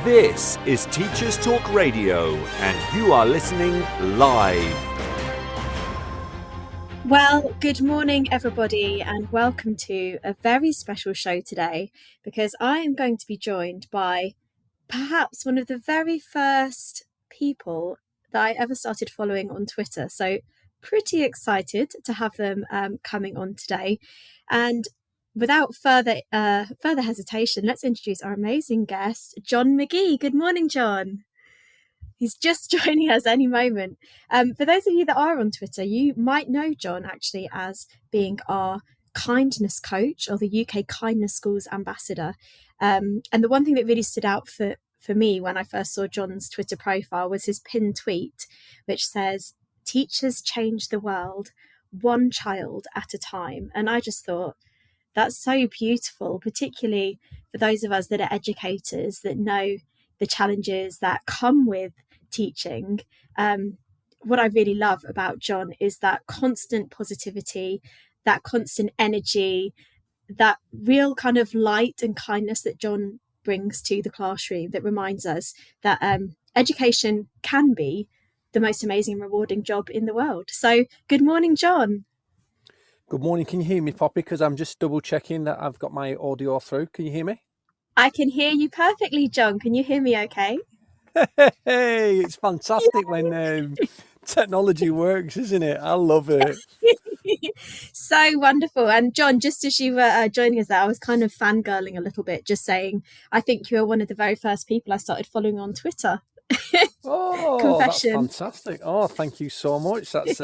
This is Teachers Talk Radio, and you are listening live. Well, good morning, everybody, and welcome to a very special show today, because I am going to be joined by perhaps one of the very first people that I ever started following on Twitter. So pretty excited to have them coming on today. And without further hesitation, let's introduce our amazing guest, John Magee. Good morning, John. He's just joining us any moment. For those of you that are on Twitter, you might know John actually as being our kindness coach or the UK Kindness Schools ambassador. And the one thing that really stood out for me when I first saw John's Twitter profile was his pinned tweet, which says, "Teachers change the world, one child at a time." And I just thought, that's so beautiful, particularly for those of us that are educators that know the challenges that come with teaching. What I really love about John is that constant positivity, that constant energy, that real kind of light and kindness that John brings to the classroom that reminds us that education can be the most amazing and rewarding job in the world. So good morning, John. Good morning. Can you hear me, Poppy? Because I'm just double checking that I've got my audio through. Can you hear me? I can hear you perfectly, John. Can you hear me okay? Hey, it's fantastic when technology works, isn't it? I love it. So wonderful. And John, just as you were joining us there, I was kind of fangirling a little bit, just saying, I think you were one of the very first people I started following on Twitter. Oh, Confession. That's fantastic. Oh, thank you so much. That's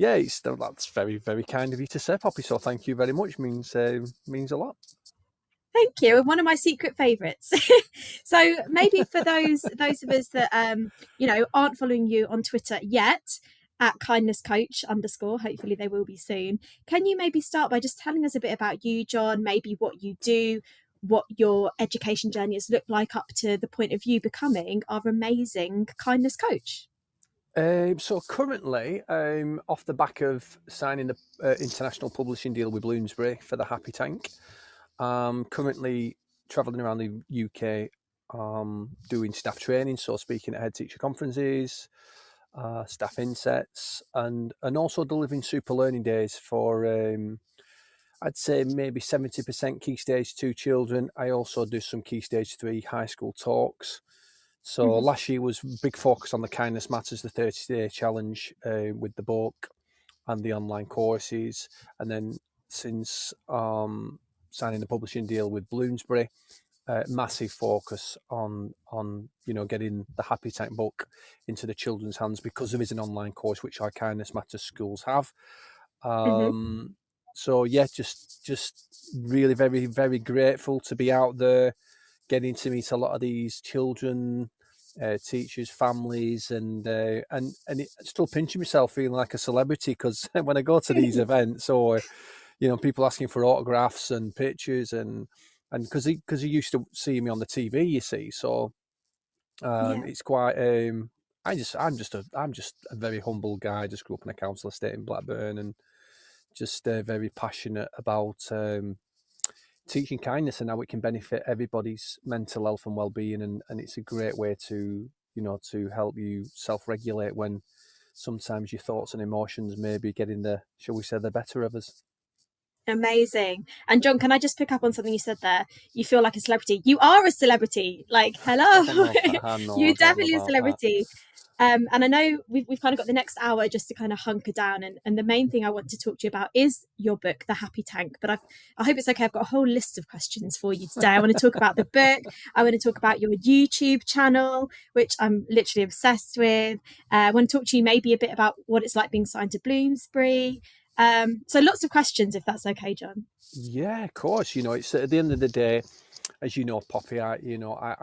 that's very, very kind of you to say, Poppy. So thank you very much. Means a lot. Thank you. And one of my secret favourites. So maybe for those of us that aren't following you on Twitter yet, at kindness coach _ hopefully they will be soon. Can you maybe start by just telling us a bit about you, John, maybe what you do, what your education journey has looked like up to the point of you becoming our amazing kindness coach? So currently, off the back of signing the international publishing deal with Bloomsbury for the Happy Tank, currently travelling around the UK, doing staff training, so speaking at head teacher conferences, staff insets, and also delivering super learning days for I'd say maybe 70% Key Stage 2 children. I also do some Key Stage 3 high school talks. So last year was big focus on the Kindness Matters, the 30-day challenge with the book and the online courses. And then since signing the publishing deal with Bloomsbury, massive focus on getting the Happy Tank book into the children's hands, because there is an online course which our Kindness Matters schools have. So yeah, just really very, very grateful to be out there, getting to meet a lot of these children, teachers, families, and still pinching myself, feeling like a celebrity, because when I go to these events, or people asking for autographs and pictures, and because he used to see me on the TV, you see, so it's quite. I'm just a very humble guy. Just grew up in a council estate in Blackburn, and just very passionate about teaching kindness and how it can benefit everybody's mental health and well-being, and it's a great way to to help you self-regulate when sometimes your thoughts and emotions may be getting the, shall we say, the better of us. Amazing. And John, can I just pick up on something you said there? You feel like a celebrity. You are a celebrity. Like, hello. You're definitely a celebrity. And I know we've kind of got the next hour just to kind of hunker down. And the main thing I want to talk to you about is your book, The Happy Tank. But I hope it's okay. I've got a whole list of questions for you today. I want to talk about the book. I want to talk about your YouTube channel, which I'm literally obsessed with. I want to talk to you maybe a bit about what it's like being signed to Bloomsbury. So lots of questions, if that's okay, John. Yeah, of course. It's at the end of the day, as you know, Poppy, I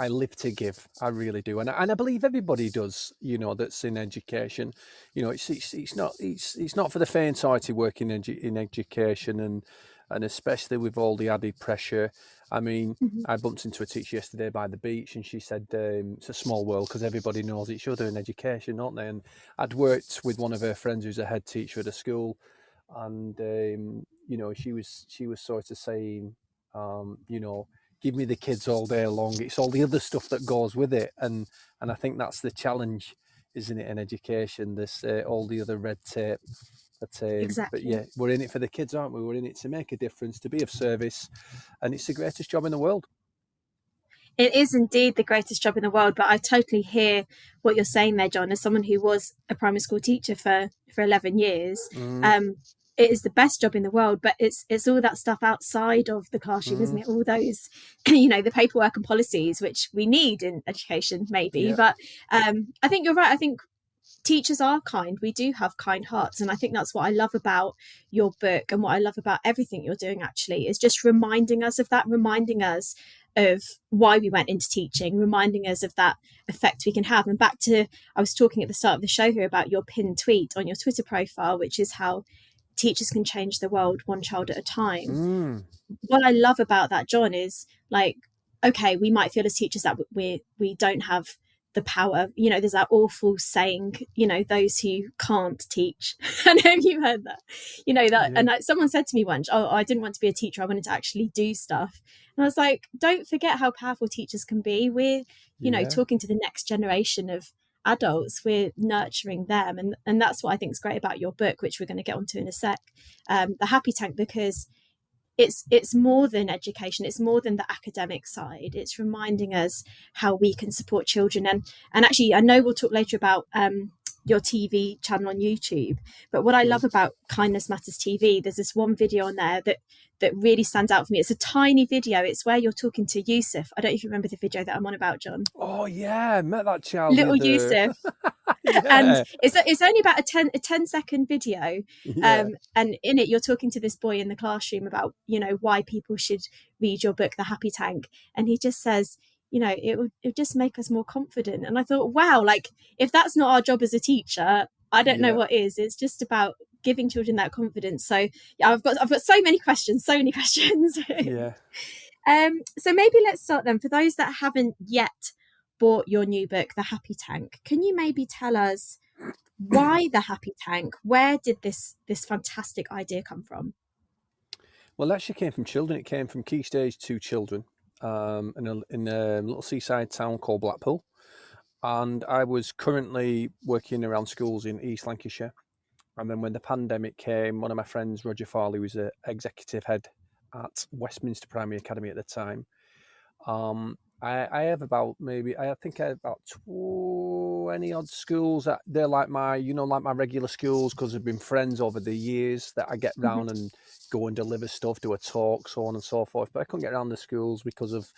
live to give. I really do, and I believe everybody does. That's in education. It's not for the faint-hearted working in education, and especially with all the added pressure. I mean, I bumped into a teacher yesterday by the beach, and she said it's a small world because everybody knows each other in education, don't they? And I'd worked with one of her friends who's a head teacher at a school, and she was sort of saying, give me the kids all day long. It's all the other stuff that goes with it, and I think that's the challenge, isn't it, in education? This all the other red tape. But Exactly. yeah, we're in it for the kids, aren't we? We're in it to make a difference, to be of service, and it's the greatest job in the world. It is indeed the greatest job in the world, but I totally hear what you're saying there, John. As someone who was a primary school teacher for 11 years, it is the best job in the world, but it's all that stuff outside of the classroom, isn't it? All those, the paperwork and policies, which we need in education, maybe. Yeah. But I think you're right. I think teachers are kind. We do have kind hearts, and I think that's what I love about your book, and what I love about everything you're doing actually is just reminding us of that, reminding us of why we went into teaching, reminding us of that effect we can have. And back to, I was talking at the start of the show here about your pinned tweet on your Twitter profile, which is how teachers can change the world one child at a time. What I love about that, John, is like, okay, we might feel as teachers that we don't have the power. There's that awful saying, those who can't teach. I know you've heard that, that. Yeah. And someone said to me once, oh, I didn't want to be a teacher, I wanted to actually do stuff. And I was like, don't forget how powerful teachers can be. We're, talking to the next generation of adults, we're nurturing them. And that's what I think is great about your book, which we're going to get onto in a sec, The Happy Tank, because it's more than education. It's more than the academic side. It's reminding us how we can support children. And actually, I know we'll talk later about your TV channel on YouTube. But what I love about Kindness Matters TV, there's this one video on there that really stands out for me. It's a tiny video. It's where you're talking to Yusuf. I don't know if you remember the video that I'm on about, John. Oh yeah, I met that child. Little Yusuf. Yeah. And it's only about a 10-second video, and in it you're talking to this boy in the classroom about why people should read your book, The Happy Tank, and he just says it would just make us more confident. And I thought, wow, like if that's not our job as a teacher, I don't know what is. It's just about giving children that confidence. So yeah, I've got so many questions. Yeah. So maybe let's start then. For those that haven't yet bought your new book, The Happy Tank, can you maybe tell us why The Happy Tank? Where did this fantastic idea come from? Well, it actually came from children. It came from Key Stage 2 children in a little seaside town called Blackpool. And I was currently working around schools in East Lancashire. And then when the pandemic came, one of my friends, Roger Farley, was an executive head at Westminster Primary Academy at the time. I have about 20 odd schools that they're like my regular schools, because they've been friends over the years that I get round and go and deliver stuff, do a talk, so on and so forth. But I couldn't get around the schools because of,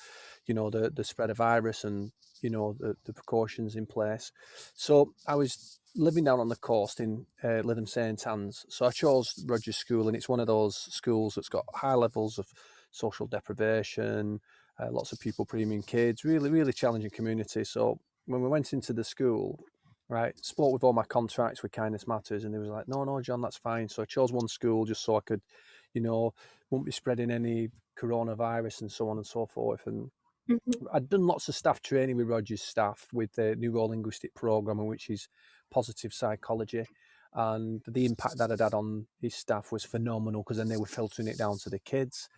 the spread of virus and, the precautions in place. So I was living down on the coast in Lytham St Anne's. So I chose Roger's school, and it's one of those schools that's got high levels of social deprivation, lots of people, premium kids, really, really challenging community. So when we went into the school, spoke with all my contracts with Kindness Matters, and they was like, no, John, that's fine. So I chose one school just so I could, won't be spreading any coronavirus and so on and so forth. And I'd done lots of staff training with Roger's staff with the neuro-linguistic programming, which is positive psychology. And the impact that I'd had on his staff was phenomenal, because then they were filtering it down to the kids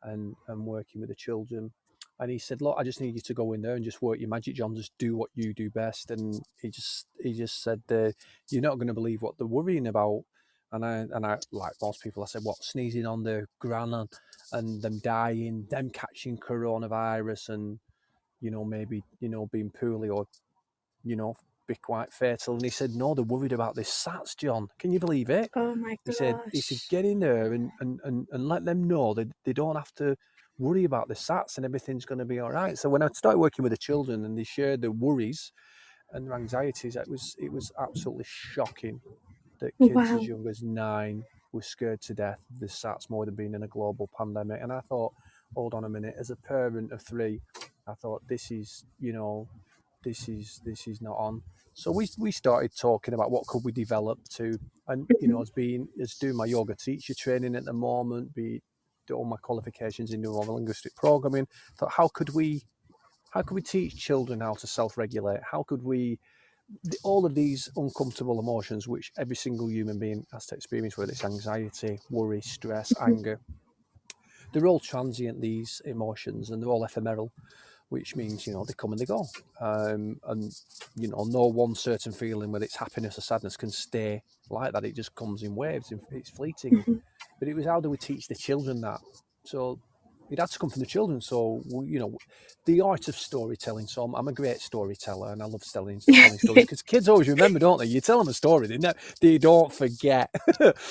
and working with the children. And he said, look, I just need you to go in there and just work your magic, John. Just do what you do best. And he just said, you're not going to believe what they're worrying about. And I, like most people, I said, what, sneezing on their gran and them dying, them catching coronavirus and, maybe, being poorly or, be quite fatal. And he said, no, they're worried about this SATs, John. Can you believe it? Oh my gosh. He said, get in there and let them know that they don't have to worry about the SATs and everything's going to be all right. So when I started working with the children and they shared their worries and their anxieties, it was absolutely shocking that kids as young as 9 were scared to death of the SATs more than being in a global pandemic. And I thought, hold on a minute, as a parent of 3, I thought this is not on. So we started talking about what could we develop to, and as doing my yoga teacher training at the moment, do all my qualifications in neuro-linguistic programming. Thought, how could we teach children how to self-regulate? How could we, all of these uncomfortable emotions which every single human being has to experience, whether it's anxiety, worry, stress, anger, they're all transient, these emotions, and they're all ephemeral, which means, they come and they go. And, no one certain feeling, whether it's happiness or sadness, can stay like that. It just comes in waves. It's fleeting. But it was, how do we teach the children that? So it had to come from the children. So, the art of storytelling. So I'm a great storyteller, and I love telling stories, because kids always remember, don't they? You tell them a story, they don't forget.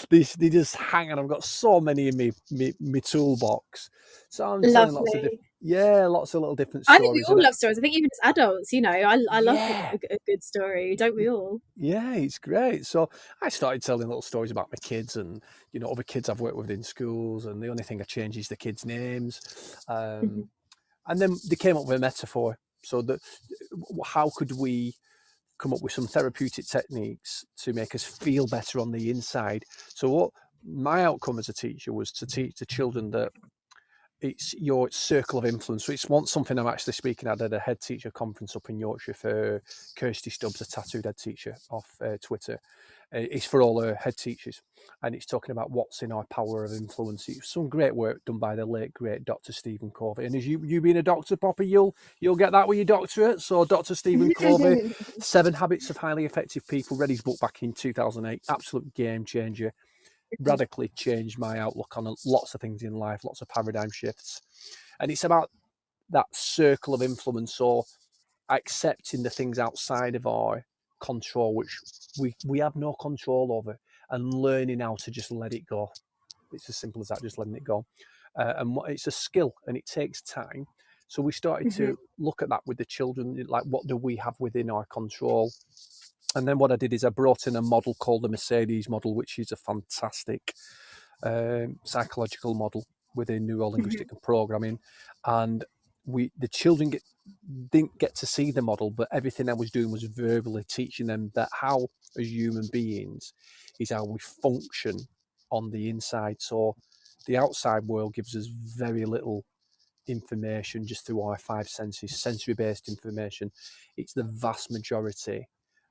they just hang on. I've got so many in my toolbox. So I'm telling lots of little different stories. I think we all love stories. I think even as adults, I love a good story. Don't we all? Yeah, it's great. So I started telling little stories about my kids and, other kids I've worked with in schools. And the only thing I change is the kids' names. And then they came up with a metaphor. So how could we come up with some therapeutic techniques to make us feel better on the inside? So what my outcome as a teacher was to teach the children that it's your circle of influence. So it's something I'm actually speaking at a head teacher conference up in Yorkshire for Kirsty Stubbs, a tattooed head teacher off Twitter. It's for all her head teachers, and it's talking about what's in our power of influence. It's some great work done by the late great Dr. Stephen Covey. And as you being a doctor, Poppy, you'll get that with your doctorate. So Dr. Stephen Covey, 7 Habits of Highly Effective People, read his book back in 2008. Absolute game changer. Radically changed my outlook on lots of things in life, lots of paradigm shifts. And it's about that circle of influence, or accepting the things outside of our control, which we have no control over, and learning how to just let it go. It's as simple as that, just letting it go. And it's a skill, and it takes time. So we started to look at that with the children, like, what do we have within our control? And then what I did is I brought in a model called the Mercedes model, which is a fantastic psychological model within neuro-linguistic and programming. And the children didn't get to see the model, but everything I was doing was verbally teaching them that how, as human beings, is how we function on the inside. So the outside world gives us very little information just through our 5 senses, sensory-based information. It's the vast majority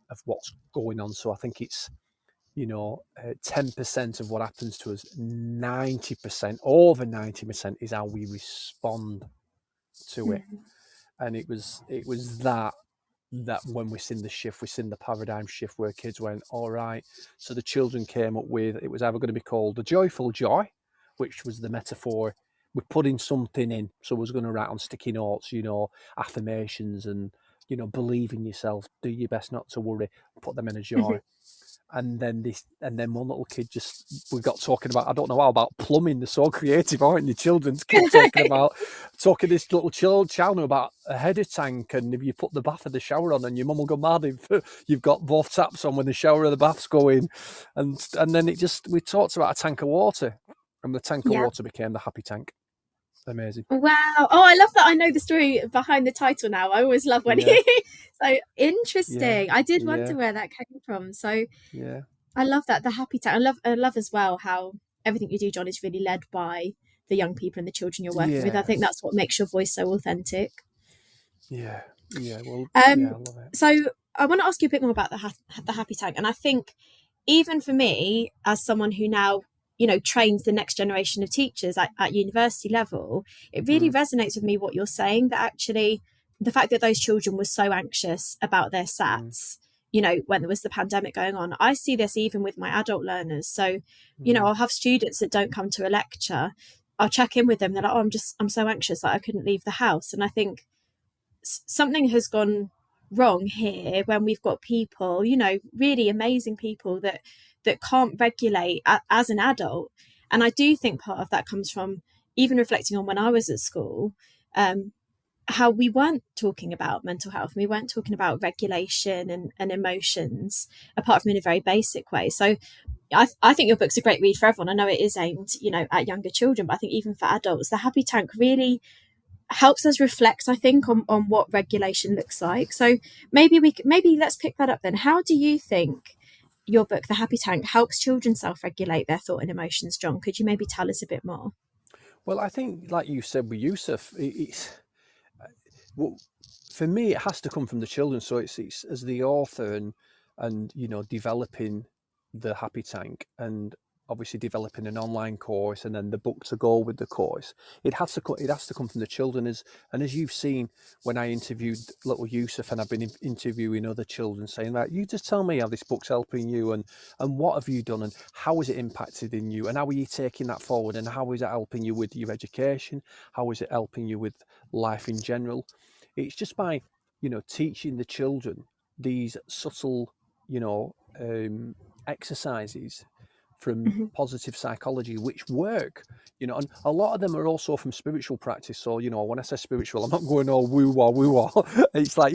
of what's going on. So I think it's 10% of what happens to us. 90%, over 90%, is how we respond to it. And it was that when we seen the shift, we seen the paradigm shift, where kids went, all right. So the children came up with, it was either going to be called the joyful joy, which was the metaphor. We're putting something in. So I was going to write on sticky notes, affirmations and, believe in yourself, do your best not to worry, put them in a jar. And then one little kid we got talking about, I don't know how, about plumbing. They're so creative, aren't they? Children's kids talking this little child about a header tank, and if you put the bath or the shower on, and your mum will go mad if you've got both taps on when the shower or the bath's going. And then we talked about a tank of water, and the tank of water became the happy tank. Amazing. Wow. Oh, I love that. I know the story behind the title now. I always love when so interesting. I did wonder where that came from. So I love that, the happy tank. I love as well how everything you do, John, is really led by the young people and the children you're working with. I think that's what makes your voice so authentic. Well, I love it. So I want to ask you a bit more about the happy tank. And I think even for me, as someone who now trains the next generation of teachers at university level, it really resonates with me what you're saying, that actually the fact that those children were so anxious about their SATs, when there was the pandemic going on. I see this even with my adult learners. So, I'll have students that don't come to a lecture. I'll check in with them. They're like, oh, I'm so anxious that I couldn't leave the house. And I think something has gone wrong here when we've got people, really amazing people that can't regulate as an adult. And I do think part of that comes from even reflecting on when I was at school, how we weren't talking about mental health. We weren't talking about regulation and emotions, apart from in a very basic way. So I think your book's a great read for everyone. I know it is aimed, at younger children, but I think even for adults, the Happy Tank really helps us reflect, I think, on what regulation looks like. So maybe let's pick that up then. How do you think your book, The Happy Tank, helps children self-regulate their thought and emotions, John? Could you maybe tell us a bit more? Well, I think, like you said with Yusuf, for me, it has to come from the children. So it's as the author and developing the Happy Tank and obviously developing an online course and then the book to go with the course. It has to come from the children. As you've seen when I interviewed little Yusuf, and I've been interviewing other children, saying that, you just tell me how this book's helping you, and what have you done, and how has it impacted in you, and how are you taking that forward, and how is it helping you with your education, how is it helping you with life in general. It's just by teaching the children these subtle exercises from Mhm. positive psychology which work, and a lot of them are also from spiritual practice. So when I say spiritual, I'm not going all woo-wah woo-wah. It's like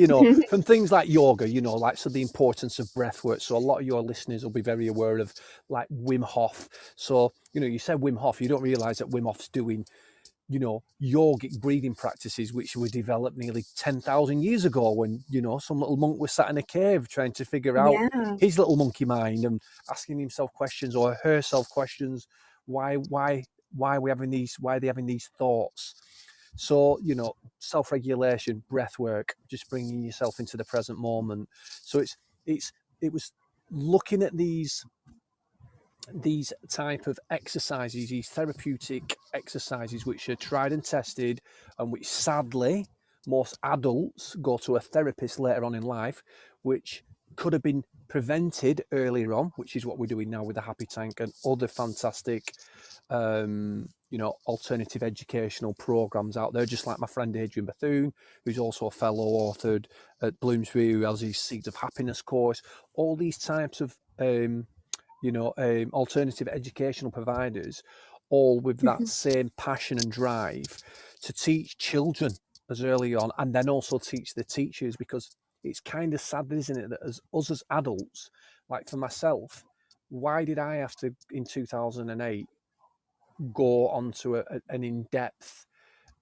from things like yoga, like, so the importance of breath work. So a lot of your listeners will be very aware of like Wim Hof. So you said Wim Hof, you don't realize that Wim Hof's doing yogic breathing practices which were developed nearly 10,000 years ago, when some little monk was sat in a cave trying to figure out Yeah. his little monkey mind and asking himself questions, or herself questions, why are they having these thoughts. So self-regulation, breath work, just bringing yourself into the present moment. So it was looking at these type of exercises, these therapeutic exercises, which are tried and tested, and which sadly most adults go to a therapist later on in life, which could have been prevented earlier on, which is what we're doing now with the Happy Tank and other fantastic alternative educational programs out there, just like my friend Adrian Bethune, who's also a fellow authored at Bloomsbury, who has his Seeds of Happiness course. All these types of alternative educational providers, all with that same passion and drive to teach children as early on, and then also teach the teachers, because it's kind of sad, isn't it, that as adults, like for myself, why did I have to, in 2008, go onto an in-depth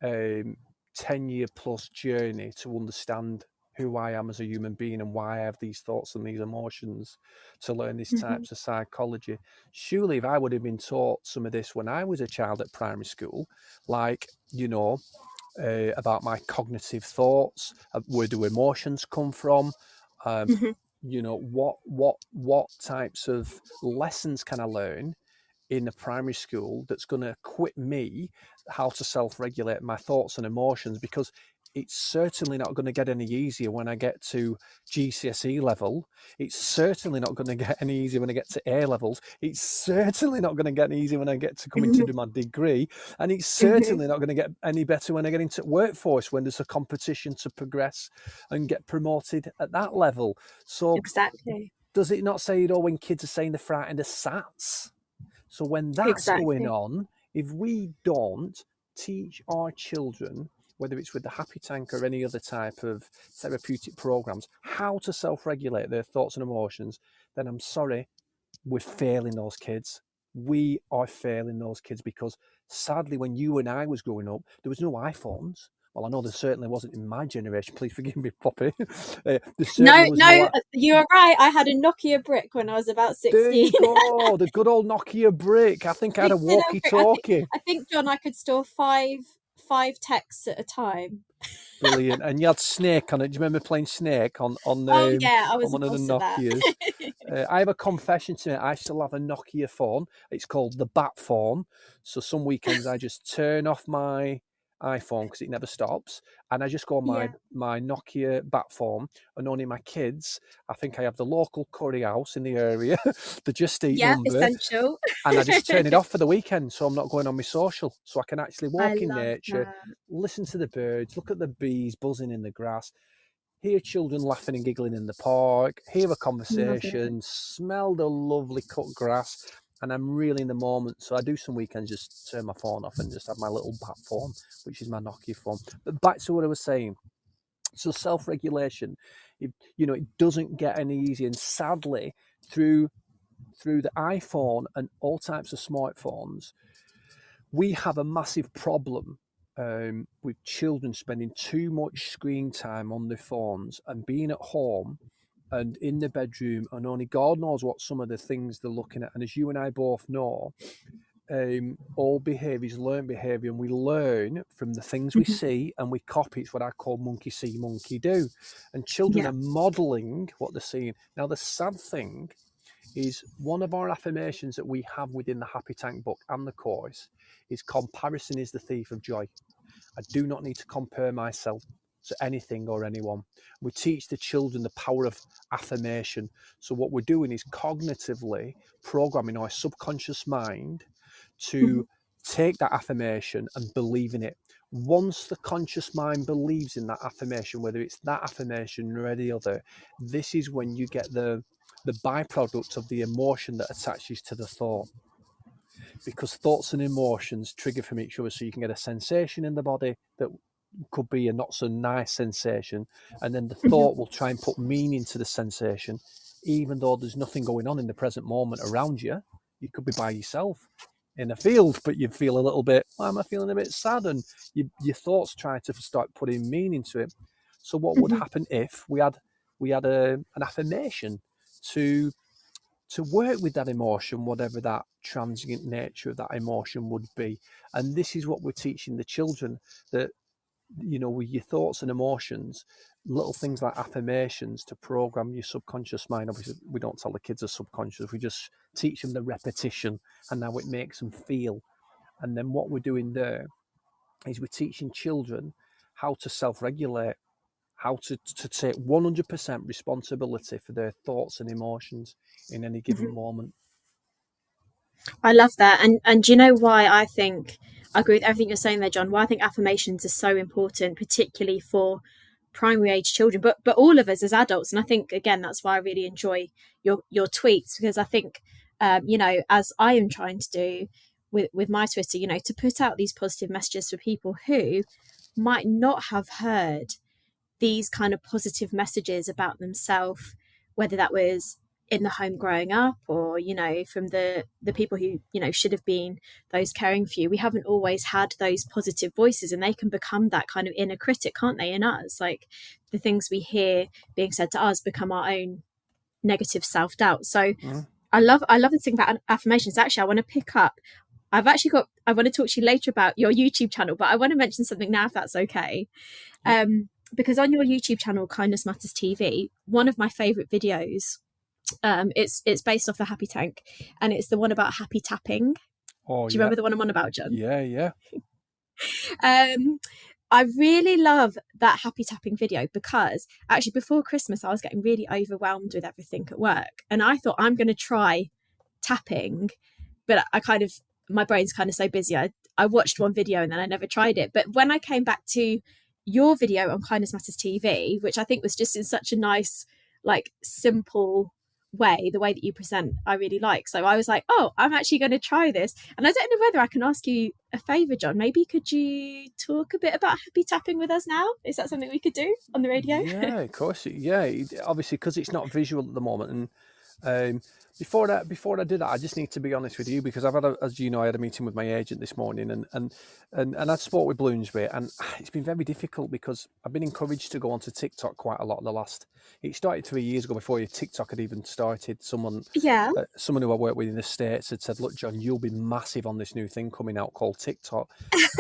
10-year plus journey to understand who I am as a human being and why I have these thoughts and these emotions, to learn these types of psychology. Surely if I would have been taught some of this when I was a child at primary school, like, about my cognitive thoughts, where do emotions come from, what types of lessons can I learn in a primary school that's going to equip me how to self-regulate my thoughts and emotions, because it's certainly not going to get any easier when I get to GCSE level. It's certainly not going to get any easier when I get to A levels. It's certainly not going to get any easier when I get to come into do my degree. And it's certainly not going to get any better when I get into workforce, when there's a competition to progress and get promoted at that level. So Exactly. does it not say, when kids are saying they're frightened of SATs? So when that's going on, if we don't teach our children, whether it's with the Happy Tank or any other type of therapeutic programs, how to self-regulate their thoughts and emotions, then I'm sorry, we're failing those kids. We are failing those kids, because sadly, when you and I was growing up, there was no iPhones. Well, I know there certainly wasn't in my generation. Please forgive me, Poppy. There certainly was no. You are right. I had a Nokia brick when I was about 16. There you go, the good old Nokia brick. I think I had a walkie-talkie. I think, John, I could store five texts at a time. Brilliant. And you had Snake on it. Do you remember playing Snake on I was one of the Nokias? I have a confession to make. I still have a Nokia phone. It's called the Bat phone. So some weekends I just turn off my iPhone because it never stops, and I just go on my Nokia Bat phone, and only my kids. I think I have the local curry house in the area, the Just Eat number, essential. and I just turn it off for the weekend, so I'm not going on my social, so I can actually walk in nature, listen to the birds, look at the bees buzzing in the grass, hear children laughing and giggling in the park, hear a conversation, smell the lovely cut grass, and I'm really in the moment. So I do some weekends just turn my phone off and just have my little Bat phone, which is my Nokia phone. But back to what I was saying. So self-regulation, it doesn't get any easier, and sadly, through the iPhone and all types of smartphones, we have a massive problem with children spending too much screen time on their phones and being at home and in the bedroom, and only God knows what some of the things they're looking at. And as you and I both know, all behaviour is learned behaviour, and we learn from the things we see and we copy. It's what I call monkey see, monkey do. And children are modelling what they're seeing. Now, the sad thing is one of our affirmations that we have within the Happy Tank book and the course is comparison is the thief of joy. I do not need to compare myself to anything or anyone. We teach the children the power of affirmation. So what we're doing is cognitively programming our subconscious mind to take that affirmation and believe in it. Once the conscious mind believes in that affirmation, whether it's that affirmation or any other, this is when you get the byproduct of the emotion that attaches to the thought. Because thoughts and emotions trigger from each other, so you can get a sensation in the body that could be a not so nice sensation, and then the thought will try and put meaning to the sensation, even though there's nothing going on in the present moment around you. You could be by yourself in a field, but you feel a little bit, why am I feeling a bit sad? And your thoughts try to start putting meaning to it. So what would happen if we had an affirmation to work with that emotion, whatever that transient nature of that emotion would be? And this is what we're teaching the children, that, with your thoughts and emotions, little things like affirmations to program your subconscious mind. Obviously, we don't tell the kids are subconscious. We just teach them the repetition and how it makes them feel. And then what we're doing there is we're teaching children how to self-regulate, how to take 100% responsibility for their thoughts and emotions in any given moment. I love that. And do you know why I agree with everything you're saying there, John? Why I think affirmations are so important, particularly for primary age children, but all of us as adults. And I think, again, that's why I really enjoy your tweets, because I think, as I am trying to do with my Twitter, to put out these positive messages for people who might not have heard these kind of positive messages about themselves, whether that was in the home growing up or, from the people who, should have been those caring for you. We haven't always had those positive voices, and they can become that kind of inner critic, can't they, in us? Like the things we hear being said to us become our own negative self-doubt. So I love the thing about affirmations. Actually, I want to pick up, I want to talk to you later about your YouTube channel, but I want to mention something now, if that's okay. Because on your YouTube channel, Kindness Matters TV, one of my favorite videos, it's based off the Happy Tank, and it's the one about happy tapping. Do you remember the one I'm on about, John? Yeah. I really love that happy tapping video, because actually before Christmas I was getting really overwhelmed with everything at work, and I thought, I'm going to try tapping, but my brain's kind of so busy. I watched one video and then I never tried it. But when I came back to your video on Kindness Matters TV, which I think was just in such a nice, like, simple way, the way that you present, I really like. So I was like, oh, I'm actually going to try this. And I don't know whether I can ask you a favour, John. Maybe could you talk a bit about happy tapping with us now? Is that something we could do on the radio? Yeah, of course. Yeah, obviously, because it's not visual at the moment. And before I do that, I just need to be honest with you, because as you know, I had a meeting with my agent this morning, and I spoke with Bloomsbury, and it's been very difficult because I've been encouraged to go onto TikTok quite a lot in the last. It started 3 years ago, before TikTok had even started. Someone who I work with in the States had said, "Look, John, you'll be massive on this new thing coming out called TikTok."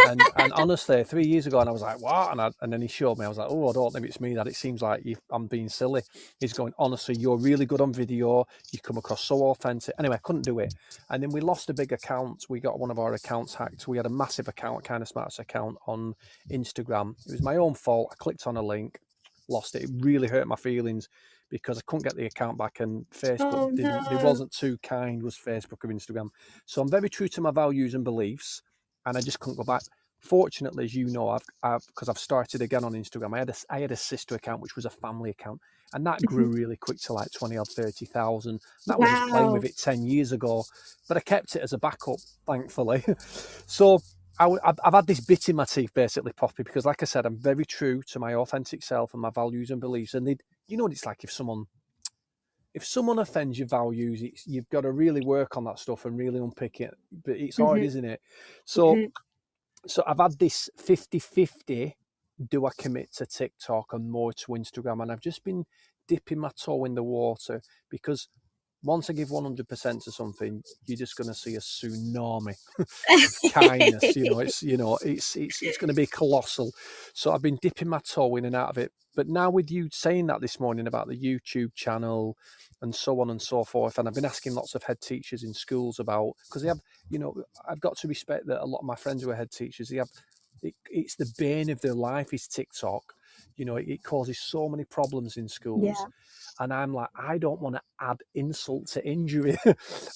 and honestly, 3 years ago, and I was like, "What?" And then he showed me. I was like, "Oh, I don't think it's me. That it seems like I'm being silly." He's going, "Honestly, you're really good on video. You come across so authentic." Anyway, I couldn't do it. And then we lost a big account. We got one of our accounts hacked. We had a massive account, Kindness Matters account on Instagram. It was my own fault. I clicked on a link, lost it. It really hurt my feelings because I couldn't get the account back, and Facebook they wasn't too kind, was Facebook or Instagram. So I'm very true to my values and beliefs, and I just couldn't go back. Fortunately, as you know, because I've started again on Instagram. I had a sister account, which was a family account, and that grew really quick to like 20 or 30,000. That was just playing with it 10 years ago, but I kept it as a backup, thankfully. So I've had this bit in my teeth, basically, Poppy, because, like I said, I'm very true to my authentic self and my values and beliefs. And you know what it's like if someone offends your values, you've got to really work on that stuff and really unpick it. But it's hard, isn't it? So. So I've had this 50-50, do I commit to TikTok and more to Instagram? And I've just been dipping my toe in the water, because Once I give 100% to something, you're just going to see a tsunami of kindness. It's going to be colossal. So I've been dipping my toe in and out of it. But now with you saying that this morning about the YouTube channel and so on and so forth, and I've been asking lots of head teachers in schools about, because they have, I've got to respect that a lot of my friends who are head teachers, they have, it's the bane of their life is TikTok. It causes so many problems in schools. Yeah. And I'm like, I don't want to add insult to injury.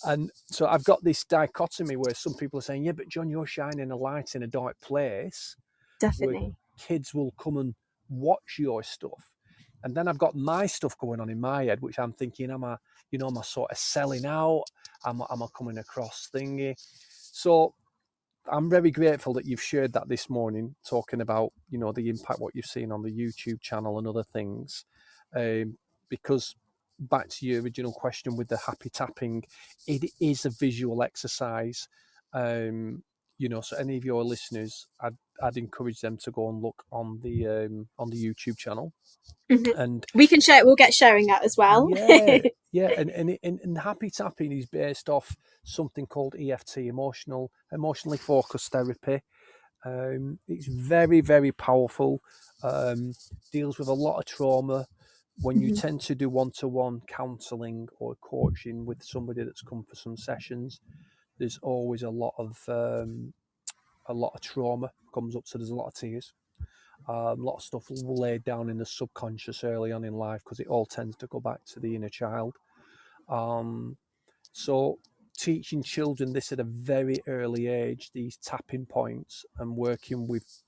And so I've got this dichotomy where some people are saying, yeah, but John, you're shining a light in a dark place. Definitely. Where kids will come and watch your stuff. And then I've got my stuff going on in my head, which I'm thinking, am I sort of selling out? Am I coming across thingy? So I'm very grateful that you've shared that this morning, talking about, the impact, what you've seen on the YouTube channel and other things. Because back to your original question with the happy tapping, it is a visual exercise. So any of your listeners, I'd encourage them to go and look on the YouTube channel. Mm-hmm. And we can share. We'll get sharing that as well. Yeah. And happy tapping is based off something called EFT, emotionally focused therapy. It's very, very powerful. Deals with a lot of trauma. When you tend to do one-to-one counselling or coaching with somebody that's come for some sessions, there's always a lot of trauma comes up. So there's a lot of tears. A lot of stuff laid down in the subconscious early on in life, because it all tends to go back to the inner child. So teaching children this at a very early age, these tapping points, and working with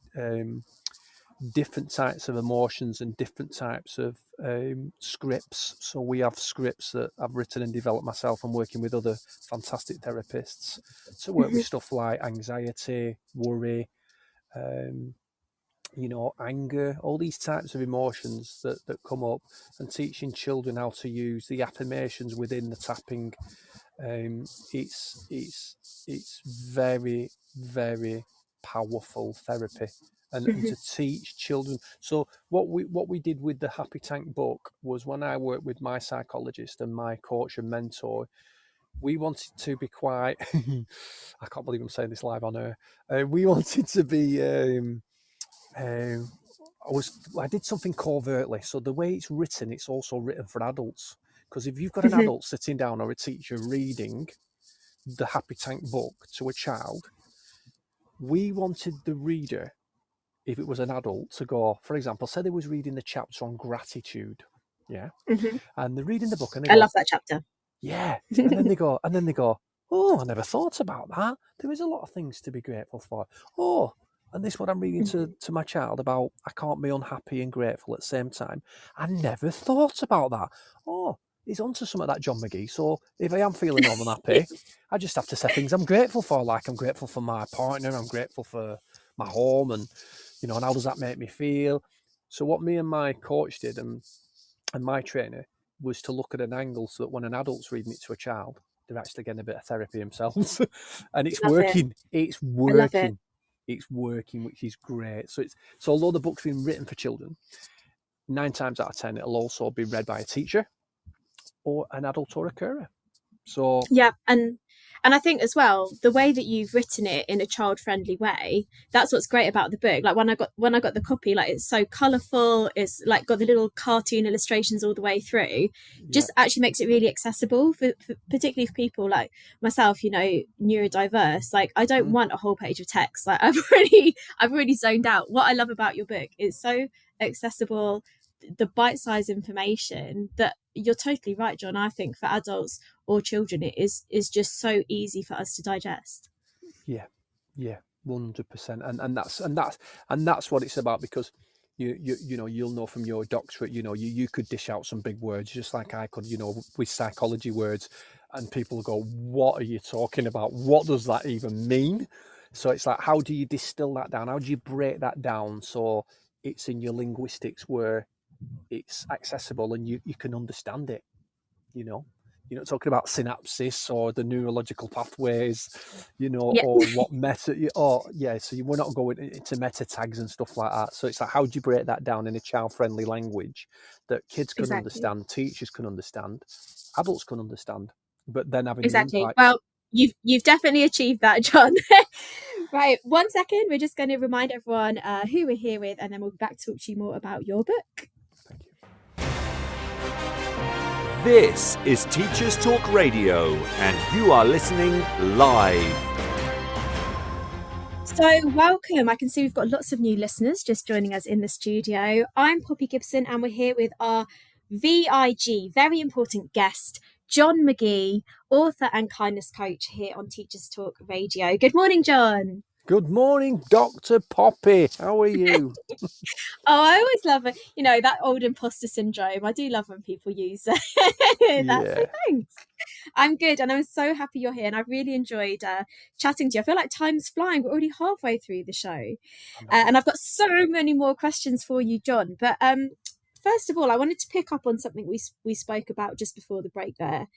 different types of emotions and different types of scripts. So we have scripts that I've written and developed myself, and working with other fantastic therapists to work with stuff like anxiety, worry, anger, all these types of emotions that come up, and teaching children how to use the affirmations within the tapping. It's very, very powerful therapy, and to teach children. So what we did with the Happy Tank book was, when I worked with my psychologist and my coach and mentor, we wanted to be quite I can't believe I'm saying this live on air. We wanted to be I did something covertly. So the way it's written, it's also written for adults. Because if you've got an adult sitting down, or a teacher reading the Happy Tank book to a child, we wanted the reader, if it was an adult, to go, for example, say they was reading the chapter on gratitude, and they're reading the book, and I love that chapter. Yeah, and then they go, oh, I never thought about that. There is a lot of things to be grateful for. Oh, and this is what I'm reading to my child about. I can't be unhappy and grateful at the same time. I never thought about that. Oh, he's onto some of that, John Magee. So if I am feeling unhappy, I just have to say things I'm grateful for. Like, I'm grateful for my partner. I'm grateful for my home, and and how does that make me feel? So what me and my coach did, and my trainer, was to look at an angle so that when an adult's reading it to a child, they're actually getting a bit of therapy themselves. And it's working. It's working. It's working, which is great. So although the book's been written for children, 9 times out of 10 it'll also be read by a teacher or an adult or a carer. So yeah, and I think as well, the way that you've written it in a child-friendly way, that's what's great about the book. Like when I got the copy, like, it's so colourful, it's like got the little cartoon illustrations all the way through. Just actually makes it really accessible for particularly for people like myself, neurodiverse. Like, I don't want a whole page of text. Like, I've already zoned out. What I love about your book is so accessible, the bite-sized information, that you're totally right, John. I think for adults or children, it is just so easy for us to digest. Yeah, 100%, and that's what it's about. Because you'll know from your doctorate, you could dish out some big words just like I could, with psychology words, and people go, what are you talking about? What does that even mean? So it's like, how do you distill that down? How do you break that down so it's in your linguistics where it's accessible and you can understand it? you're not talking about synapses or the neurological pathways, Yeah, or what so we're not going into meta tags and stuff like that. So it's like, how do you break that down in a child-friendly language that kids can exactly. understand, teachers can understand, adults can understand, but then having the Exactly. impact. Well, you've definitely achieved that, John. Right, 1 second. We're just going to remind everyone who we're here with, and then we'll be back to talk to you more about your book. Thank you. This is Teachers Talk Radio, and you are listening live. So, welcome. I can see we've got lots of new listeners just joining us in the studio. I'm Poppy Gibson, and we're here with our VIG, very important guest, John Magee, author and kindness coach here on Teachers Talk Radio. Good morning, John. Good morning, Dr. Poppy. How are you? Oh, I always love it. You know, that old imposter syndrome. I do love when people use that. So thanks. I'm good, and I'm so happy you're here, and I've really enjoyed chatting to you. I feel like time's flying. We're already halfway through the show, and I've got so many more questions for you, John. But first of all, I wanted to pick up on something we spoke about just before the break there,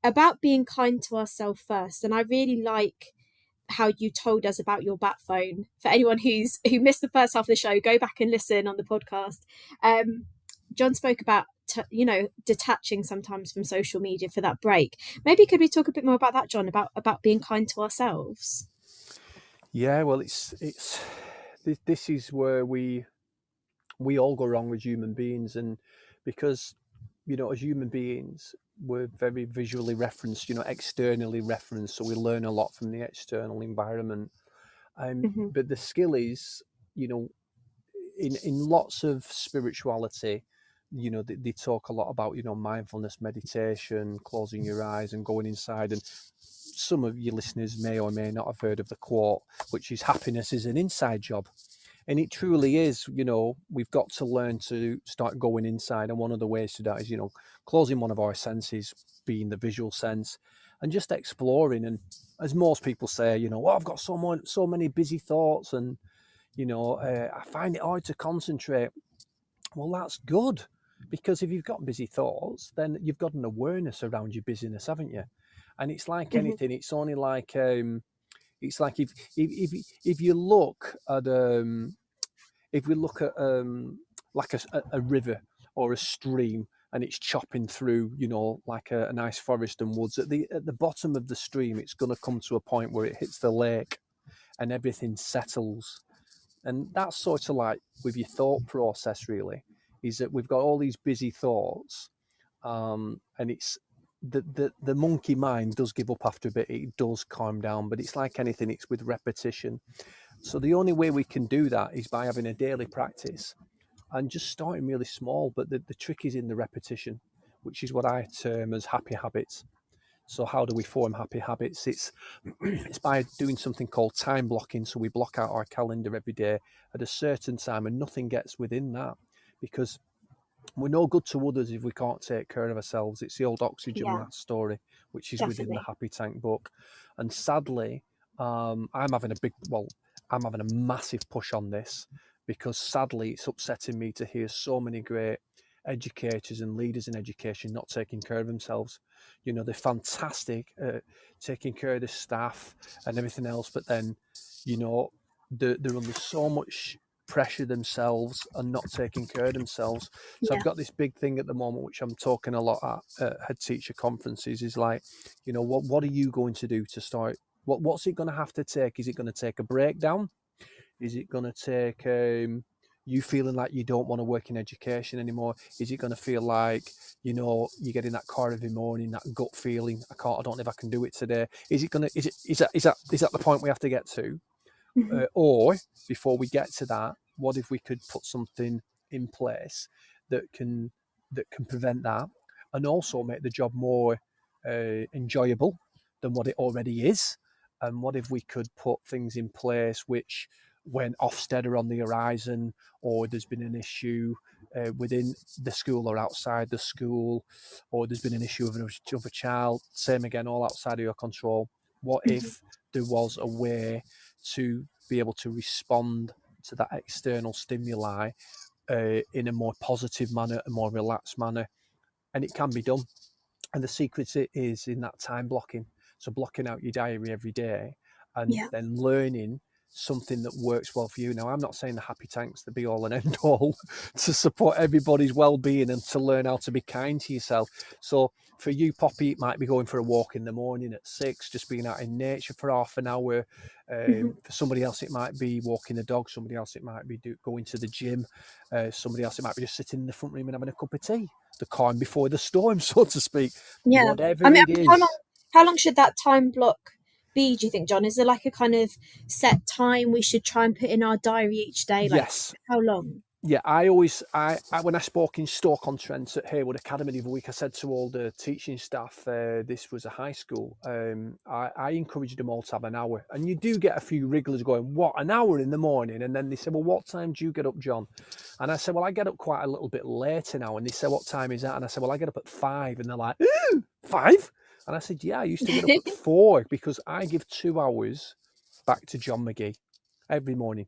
about being kind to ourselves first. And I really like how you told us about your bat phone. For anyone who missed the first half of the show, go back and listen on the podcast. John spoke about detaching sometimes from social media for that break. Maybe could we talk a bit more about that, John, about being kind to ourselves? Yeah, well, it's this is where we all go wrong as human beings, and because as human beings we're very visually referenced, externally referenced, so we learn a lot from the external environment. Mm-hmm. But the skill is, in lots of spirituality, they talk a lot about mindfulness, meditation, closing your eyes and going inside. And some of your listeners may or may not have heard of the quote, which is happiness is an inside job. And it truly is. We've got to learn to start going inside, and one of the ways to that is closing one of our senses, being the visual sense, and just exploring. And as most people say, I've got so many busy thoughts, and I find it hard to concentrate. Well, that's good, because if you've got busy thoughts, then you've got an awareness around your busyness, haven't you? And it's like Mm-hmm. anything. It's only like it's like if you look at if we look at like a river or a stream, and it's chopping through, like a nice forest and woods. At the bottom of the stream, it's going to come to a point where it hits the lake, and everything settles. And that's sort of like with your thought process, really, is that we've got all these busy thoughts, and it's the monkey mind does give up after a bit. It does calm down, but it's like anything, it's with repetition. So the only way we can do that is by having a daily practice and just starting really small. But the trick is in the repetition, which is what I term as happy habits. So how do we form happy habits? It's by doing something called time blocking. So we block out our calendar every day at a certain time, and nothing gets within that, because we're no good to others if we can't take care of ourselves. It's the old oxygen Yeah, mask story, which is within the definitely. Happy Tank book. And sadly, I'm having a massive push on this, because sadly it's upsetting me to hear so many great educators and leaders in education not taking care of themselves. They're fantastic at taking care of the staff and everything else, but then they're under so much pressure themselves and not taking care of themselves. So Yeah. I've got this big thing at the moment, which I'm talking a lot at head teacher conferences, is like, what are you going to do to start? What's it going to have to take? Is it going to take a breakdown? Is it going to take you feeling like you don't want to work in education anymore? Is it going to feel like, you get in that car every morning, that gut feeling, I don't know if I can do it today? Is that the point we have to get to? Mm-hmm. Or before we get to that, what if we could put something in place that can prevent that, and also make the job more enjoyable than what it already is? And what if we could put things in place which, when Ofsted are on the horizon, or there's been an issue within the school or outside the school, or there's been an issue of a child, same again, all outside of your control. What if there was a way to be able to respond to that external stimuli in a more positive manner, a more relaxed manner? And it can be done. And the secret is in that time blocking. So blocking out your diary every day and Yeah. then learning something that works well for you. Now, I'm not saying the happy tank's the be all and end all to support everybody's well-being and to learn how to be kind to yourself. So for you, Poppy, it might be going for a walk in the morning at 6, just being out in nature for half an hour. For somebody else, it might be walking the dog. Somebody else, it might be going to the gym. Somebody else, it might be just sitting in the front room and having a cup of tea. The calm before the storm, so to speak. Yeah. Whatever I mean, it is. how long should that time block be, do you think, John? Is there like a kind of set time we should try and put in our diary each day? Like, Yes. how long? Yeah, when I spoke in Stoke-on-Trent at Haywood Academy the other week, I said to all the teaching staff, this was a high school, I encouraged them all to have an hour. And you do get a few wrigglers going, what, an hour in the morning? And then they said, well, what time do you get up, John? And I said, well, I get up quite a little bit later now. And they said, what time is that? And I said, well, I get up at 5. And they're like, ooh, 5? And I said, yeah, I used to get up at 4 because I give 2 hours back to John Magee every morning.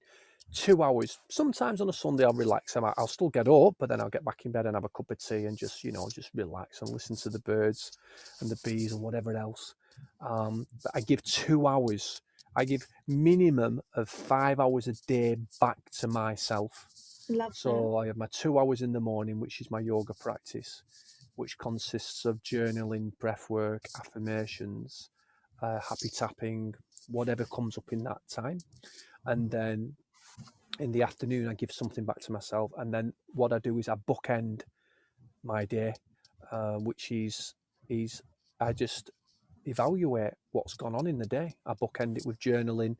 2 hours. Sometimes on a Sunday I'll relax. I'll still get up, but then I'll get back in bed and have a cup of tea and just relax and listen to the birds and the bees and whatever else. But I give 2 hours. I give minimum of 5 hours a day back to myself. Love So I have my 2 hours in the morning, which is my yoga practice, which consists of journaling, breath work, affirmations, happy tapping, whatever comes up in that time. And then in the afternoon, I give something back to myself. And then what I do is I bookend my day, which is I just evaluate what's gone on in the day. I bookend it with journaling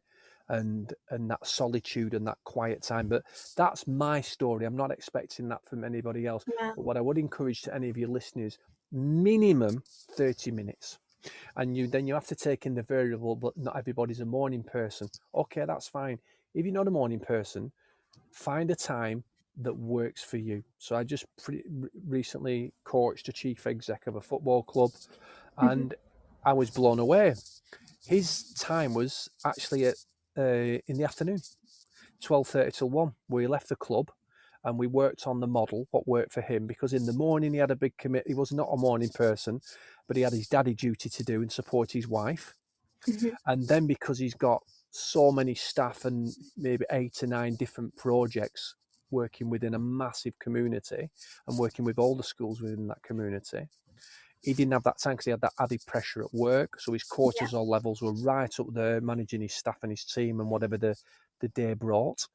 and that solitude and that quiet time. But that's my story. I'm not expecting that from anybody else. Wow. But what I would encourage to any of your listeners, minimum 30 minutes. And you have to take in the variable, but not everybody's a morning person. Okay, that's fine. If you're not a morning person, find a time that works for you. So I just recently coached a chief exec of a football club, and I was blown away. His time was actually in the afternoon, 12:30 till 1. We left the club and we worked on the model, what worked for him, because in the morning he had a big commit. He was not a morning person, but he had his daddy duty to do and support his wife. And then because he's got so many staff and maybe 8 or 9 different projects working within a massive community and working with all the schools within that community, he didn't have that time because he had that added pressure at work. So his cortisol levels were right up there, managing his staff and his team and whatever the day brought.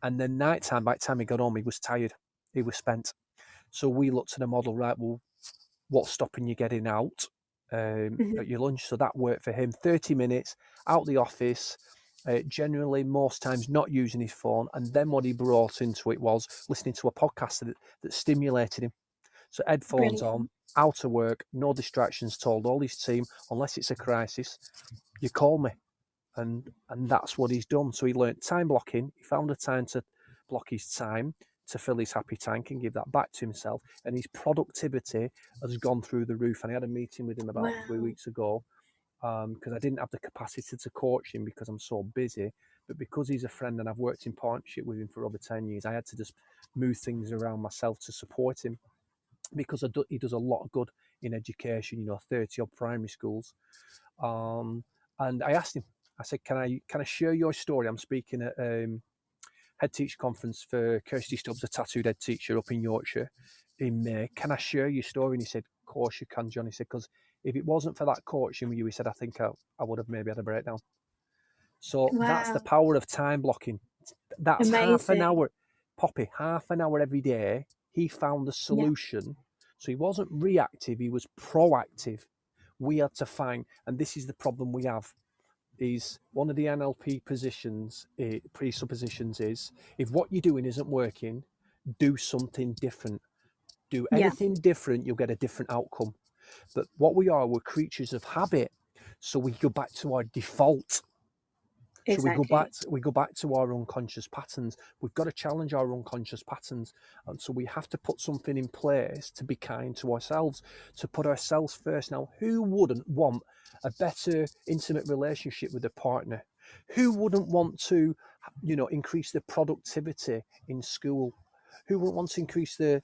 And then nighttime, by the time he got home, he was tired. He was spent. So we looked at a model, right, well, what's stopping you getting out at your lunch? So that worked for him. 30 minutes out the office, generally most times not using his phone. And then what he brought into it was listening to a podcast that stimulated him. So headphones on, out of work, no distractions, told all his team, unless it's a crisis, you call me. And that's what he's done. So he learned time blocking. He found a time to block his time to fill his happy tank and give that back to himself. And his productivity has gone through the roof. And I had a meeting with him about 3 weeks ago because I didn't have the capacity to coach him because I'm so busy. But because he's a friend and I've worked in partnership with him for over 10 years, I had to just move things around myself to support him because he does a lot of good in education, 30 odd primary schools. And I asked him, I said, can I share your story? I'm speaking at head teacher conference for Kirsty Stubbs, a tattooed head teacher up in Yorkshire in May. Can I share your story? And he said, of course you can, John. He said, because if it wasn't for that coaching with you, he said, I think I would have maybe had a breakdown. So that's the power of time blocking. That's Amazing. half an hour, Poppy, half an hour every day. He found the solution. Yeah. So he wasn't reactive, he was proactive. We had to find, and this is the problem we have, is one of the NLP presuppositions is, if what you're doing isn't working, do something different. Do anything different, you'll get a different outcome. But what we're creatures of habit. So we go back to our default. Exactly. So we go back to our unconscious patterns. We've got to challenge our unconscious patterns. And so we have to put something in place to be kind to ourselves, to put ourselves first. Now, who wouldn't want a better intimate relationship with a partner? Who wouldn't want to, increase the productivity in school? Who wouldn't want to increase the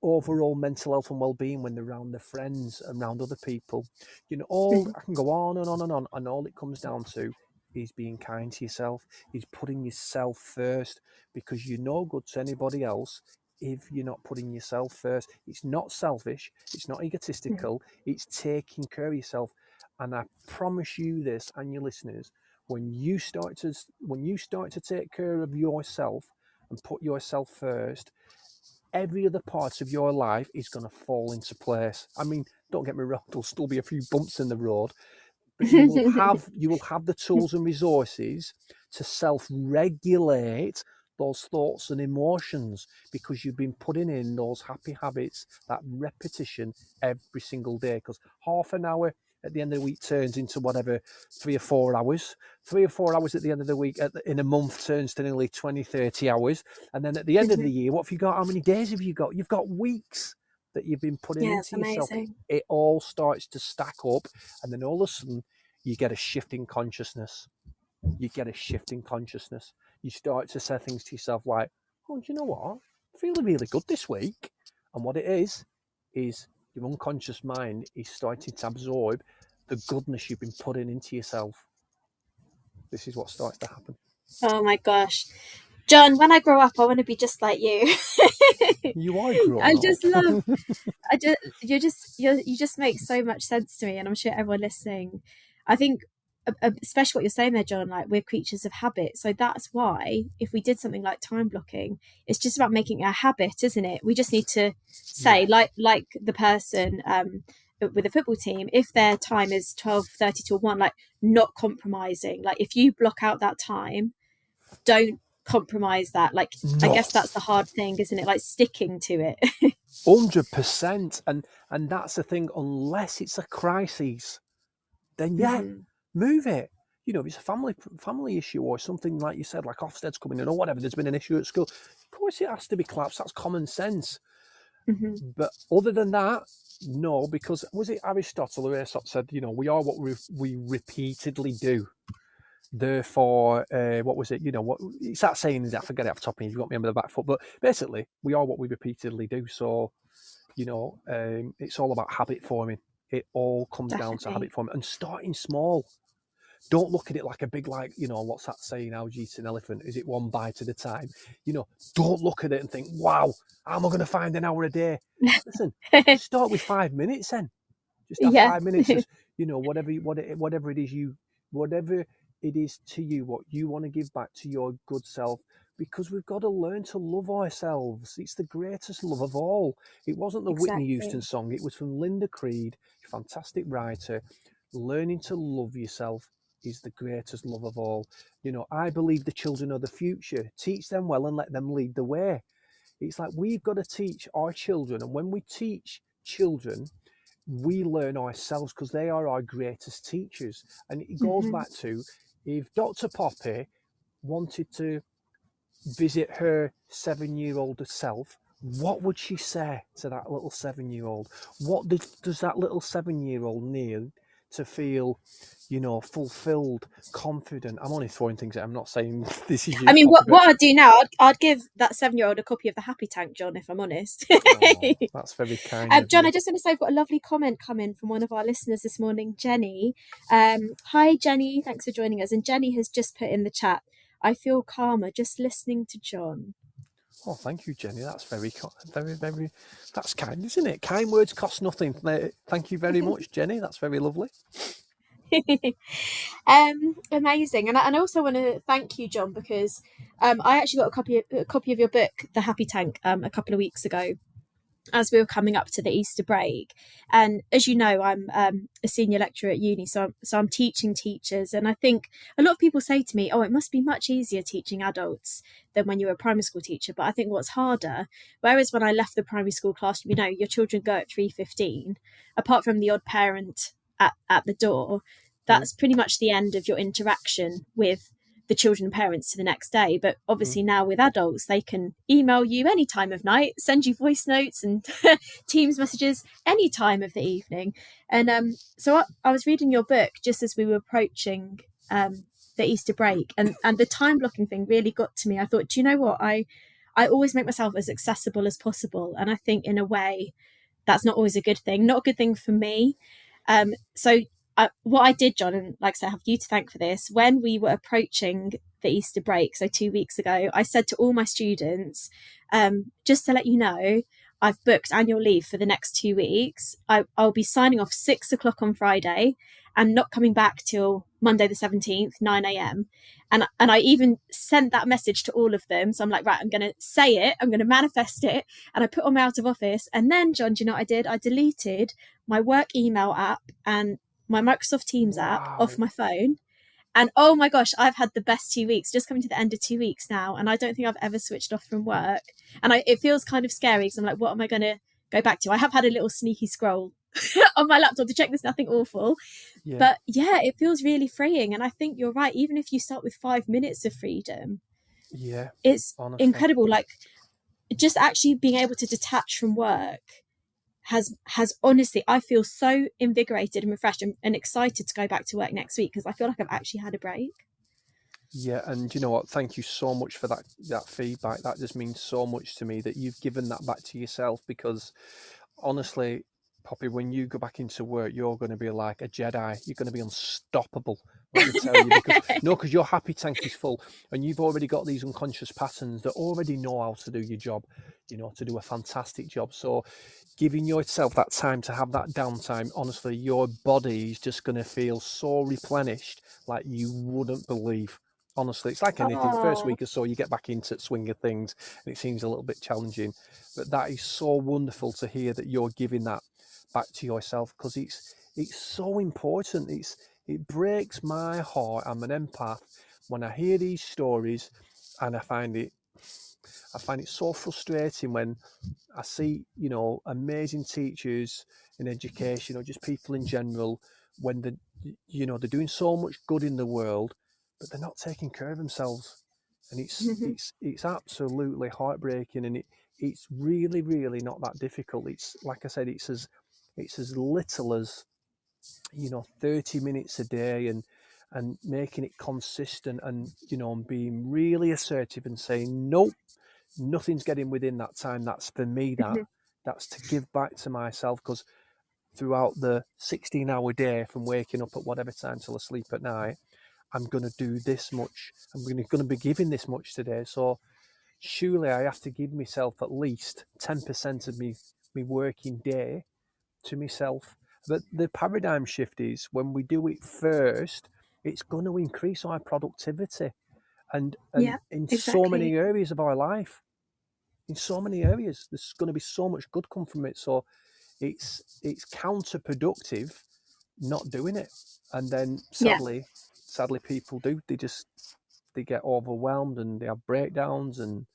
overall mental health and well-being when they're around their friends and around other people? I can go on and on and on, and all it comes down to is being kind to yourself, is putting yourself first, because you're no good to anybody else if you're not putting yourself first. It's not selfish, it's not egotistical, it's taking care of yourself. And I promise you this, and your listeners, when you start to take care of yourself and put yourself first, every other part of your life is going to fall into place. I mean, don't get me wrong, there'll still be a few bumps in the road, but you will have the tools and resources to self-regulate those thoughts and emotions, because you've been putting in those happy habits, that repetition every single day. Because half an hour at the end of the week turns into whatever, 3 or 4 hours. 3 or 4 hours at the end of the week in a month turns to nearly 20, 30 hours. And then at the end of the year, what have you got? How many days have you got? You've got weeks that you've been putting into yourself. It all starts to stack up, and then all of a sudden you get a shift in consciousness. You start to say things to yourself like, oh, do you know what? I'm feeling really good this week. And what it is your unconscious mind is starting to absorb the goodness you've been putting into yourself. This is what starts to happen. Oh my gosh. John, when I grow up, I want to be just like you. You are grown up. You just make so much sense to me, and I'm sure everyone listening. I think, especially what you're saying there, John, like we're creatures of habit. So that's why if we did something like time blocking, it's just about making it a habit, isn't it? We just need to say, like the person with a football team, if their time is 12:30 till 1, like not compromising. Like if you block out that time, don't compromise that. Like I guess that's the hard thing, isn't it? Like sticking to it. 100%. And that's the thing, unless it's a crisis, then move it. If it's a family issue or something, like you said, like Ofsted's coming in or whatever, there's been an issue at school, of course it has to be collapsed. That's common sense. But other than that, no, because was it Aristotle or Aesop said, we are what we repeatedly do. Therefore, what was it? What it's that saying, I forget it off the top of me. You got me on the back foot, but basically, we are what we repeatedly do. So, it's all about habit forming. It all comes down to habit forming and starting small. Don't look at it like a big, what's that saying? How do you eat an elephant? Is it one bite at a time? Don't look at it and think, wow, how am I going to find an hour a day? Listen, start with 5 minutes then. Just have 5 minutes of, whatever it is to you, what you want to give back to your good self, because we've got to learn to love ourselves. It's the greatest love of all. It wasn't the Whitney Houston song. It was from Linda Creed, a fantastic writer. Learning to love yourself is the greatest love of all. I believe the children are the future. Teach them well and let them lead the way. It's like we've got to teach our children. And when we teach children, we learn ourselves, because they are our greatest teachers. And it goes back to, if Dr. Poppy wanted to visit her 7-year-old self, what would she say to that little 7-year-old? What does that little 7-year-old need to feel, fulfilled, confident? I'm only throwing things out. I'm not saying this is you. I mean, what I'd do now, I'd give that 7-year-old a copy of the Happy Tank, John, if I'm honest. Oh, that's very kind. John, I just want to say I've got a lovely comment coming from one of our listeners this morning, Jenny. Hi, Jenny. Thanks for joining us. And Jenny has just put in the chat, I feel calmer just listening to John. Oh, thank you, Jenny. That's very, very, that's kind, isn't it? Kind words cost nothing. Thank you very much, Jenny. That's very lovely. Amazing. And I also want to thank you, John, because I actually got a copy of your book, The Happy Tank, a couple of weeks ago, as we were coming up to the Easter break. And as you know, I'm a senior lecturer at uni, so I'm teaching teachers. And I think a lot of people say to me, oh, it must be much easier teaching adults than when you were a primary school teacher. But I think what's harder, whereas when I left the primary school classroom, your children go at 3:15, apart from the odd parent at the door, that's pretty much the end of your interaction with the children and parents to the next day. But obviously now with adults, they can email you any time of night, send you voice notes and Teams messages any time of the evening. And so I was reading your book just as we were approaching the Easter break, and the time blocking thing really got to me. I thought, do you know what? I I always make myself as accessible as possible. And I think in a way that's not always a good thing, not a good thing for me. So what I did, John, and like I said, I have you to thank for this. When we were approaching the Easter break, so 2 weeks ago, I said to all my students, just to let you know, I've booked annual leave for the next 2 weeks. I'll be signing off 6 o'clock on Friday and not coming back till Monday the 17th, 9 a.m. And I even sent that message to all of them. So I'm like, right, I'm going to say it. I'm going to manifest it. And I put on my out of office. And then, John, do you know what I did? I deleted my work email app and my Microsoft Teams app off my phone. And oh my gosh, I've had the best 2 weeks, just coming to the end of 2 weeks now. And I don't think I've ever switched off from work. And it feels kind of scary because I'm like, what am I going to go back to? I have had a little sneaky scroll on my laptop to check there's nothing awful. Yeah. But yeah, it feels really freeing. And I think you're right. Even if you start with 5 minutes of freedom, it's honestly incredible. Like just actually being able to detach from work has honestly, I feel so invigorated and refreshed and excited to go back to work next week because I feel like I've actually had a break. Yeah, and you know what? Thank you so much for that feedback. That just means so much to me that you've given that back to yourself, because honestly, Poppy, when you go back into work, you're going to be like a Jedi. You're going to be unstoppable. Let me tell you, because your happy tank is full, and you've already got these unconscious patterns that already know how to do your job, to do a fantastic job. So giving yourself that time to have that downtime, honestly, your body is just going to feel so replenished like you wouldn't believe. Honestly, it's like anything. First week or so, you get back into the swing of things, and it seems a little bit challenging. But that is so wonderful to hear that you're giving that back to yourself, because it's so important. It breaks my heart. I'm an empath when I hear these stories, and I find it so frustrating when I see amazing teachers in education or just people in general, when they're doing so much good in the world, but they're not taking care of themselves, and it's absolutely heartbreaking. And it's really, really not that difficult. It's like I said, it's as little as 30 minutes a day, and making it consistent, and and being really assertive and saying nope, nothing's getting within that time. That's for me. That's to give back to myself, because throughout the 16-hour day, from waking up at whatever time till I sleep at night, I'm going to do this much. I'm going to be giving this much today. So surely I have to give myself at least 10% of me working day to myself. But the paradigm shift is, when we do it first, it's going to increase our productivity, and in so many areas of our life. In so many areas, there's going to be so much good come from it. So it's counterproductive not doing it. And then sadly people do. They get overwhelmed, and they have breakdowns, and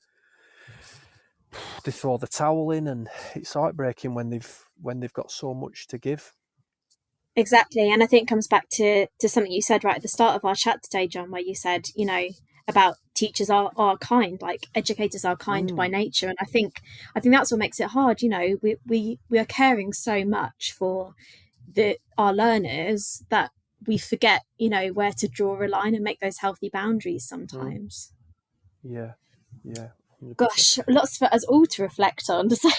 they throw the towel in, and it's heartbreaking when they've got so much to give. Exactly. And I think it comes back to something you said right at the start of our chat today, John, where you said, about teachers are kind, like educators are kind by nature. And I think that's what makes it hard. We are caring so much for our learners that we forget, where to draw a line and make those healthy boundaries sometimes. Yeah. 100%. Gosh, lots for us all to reflect on. So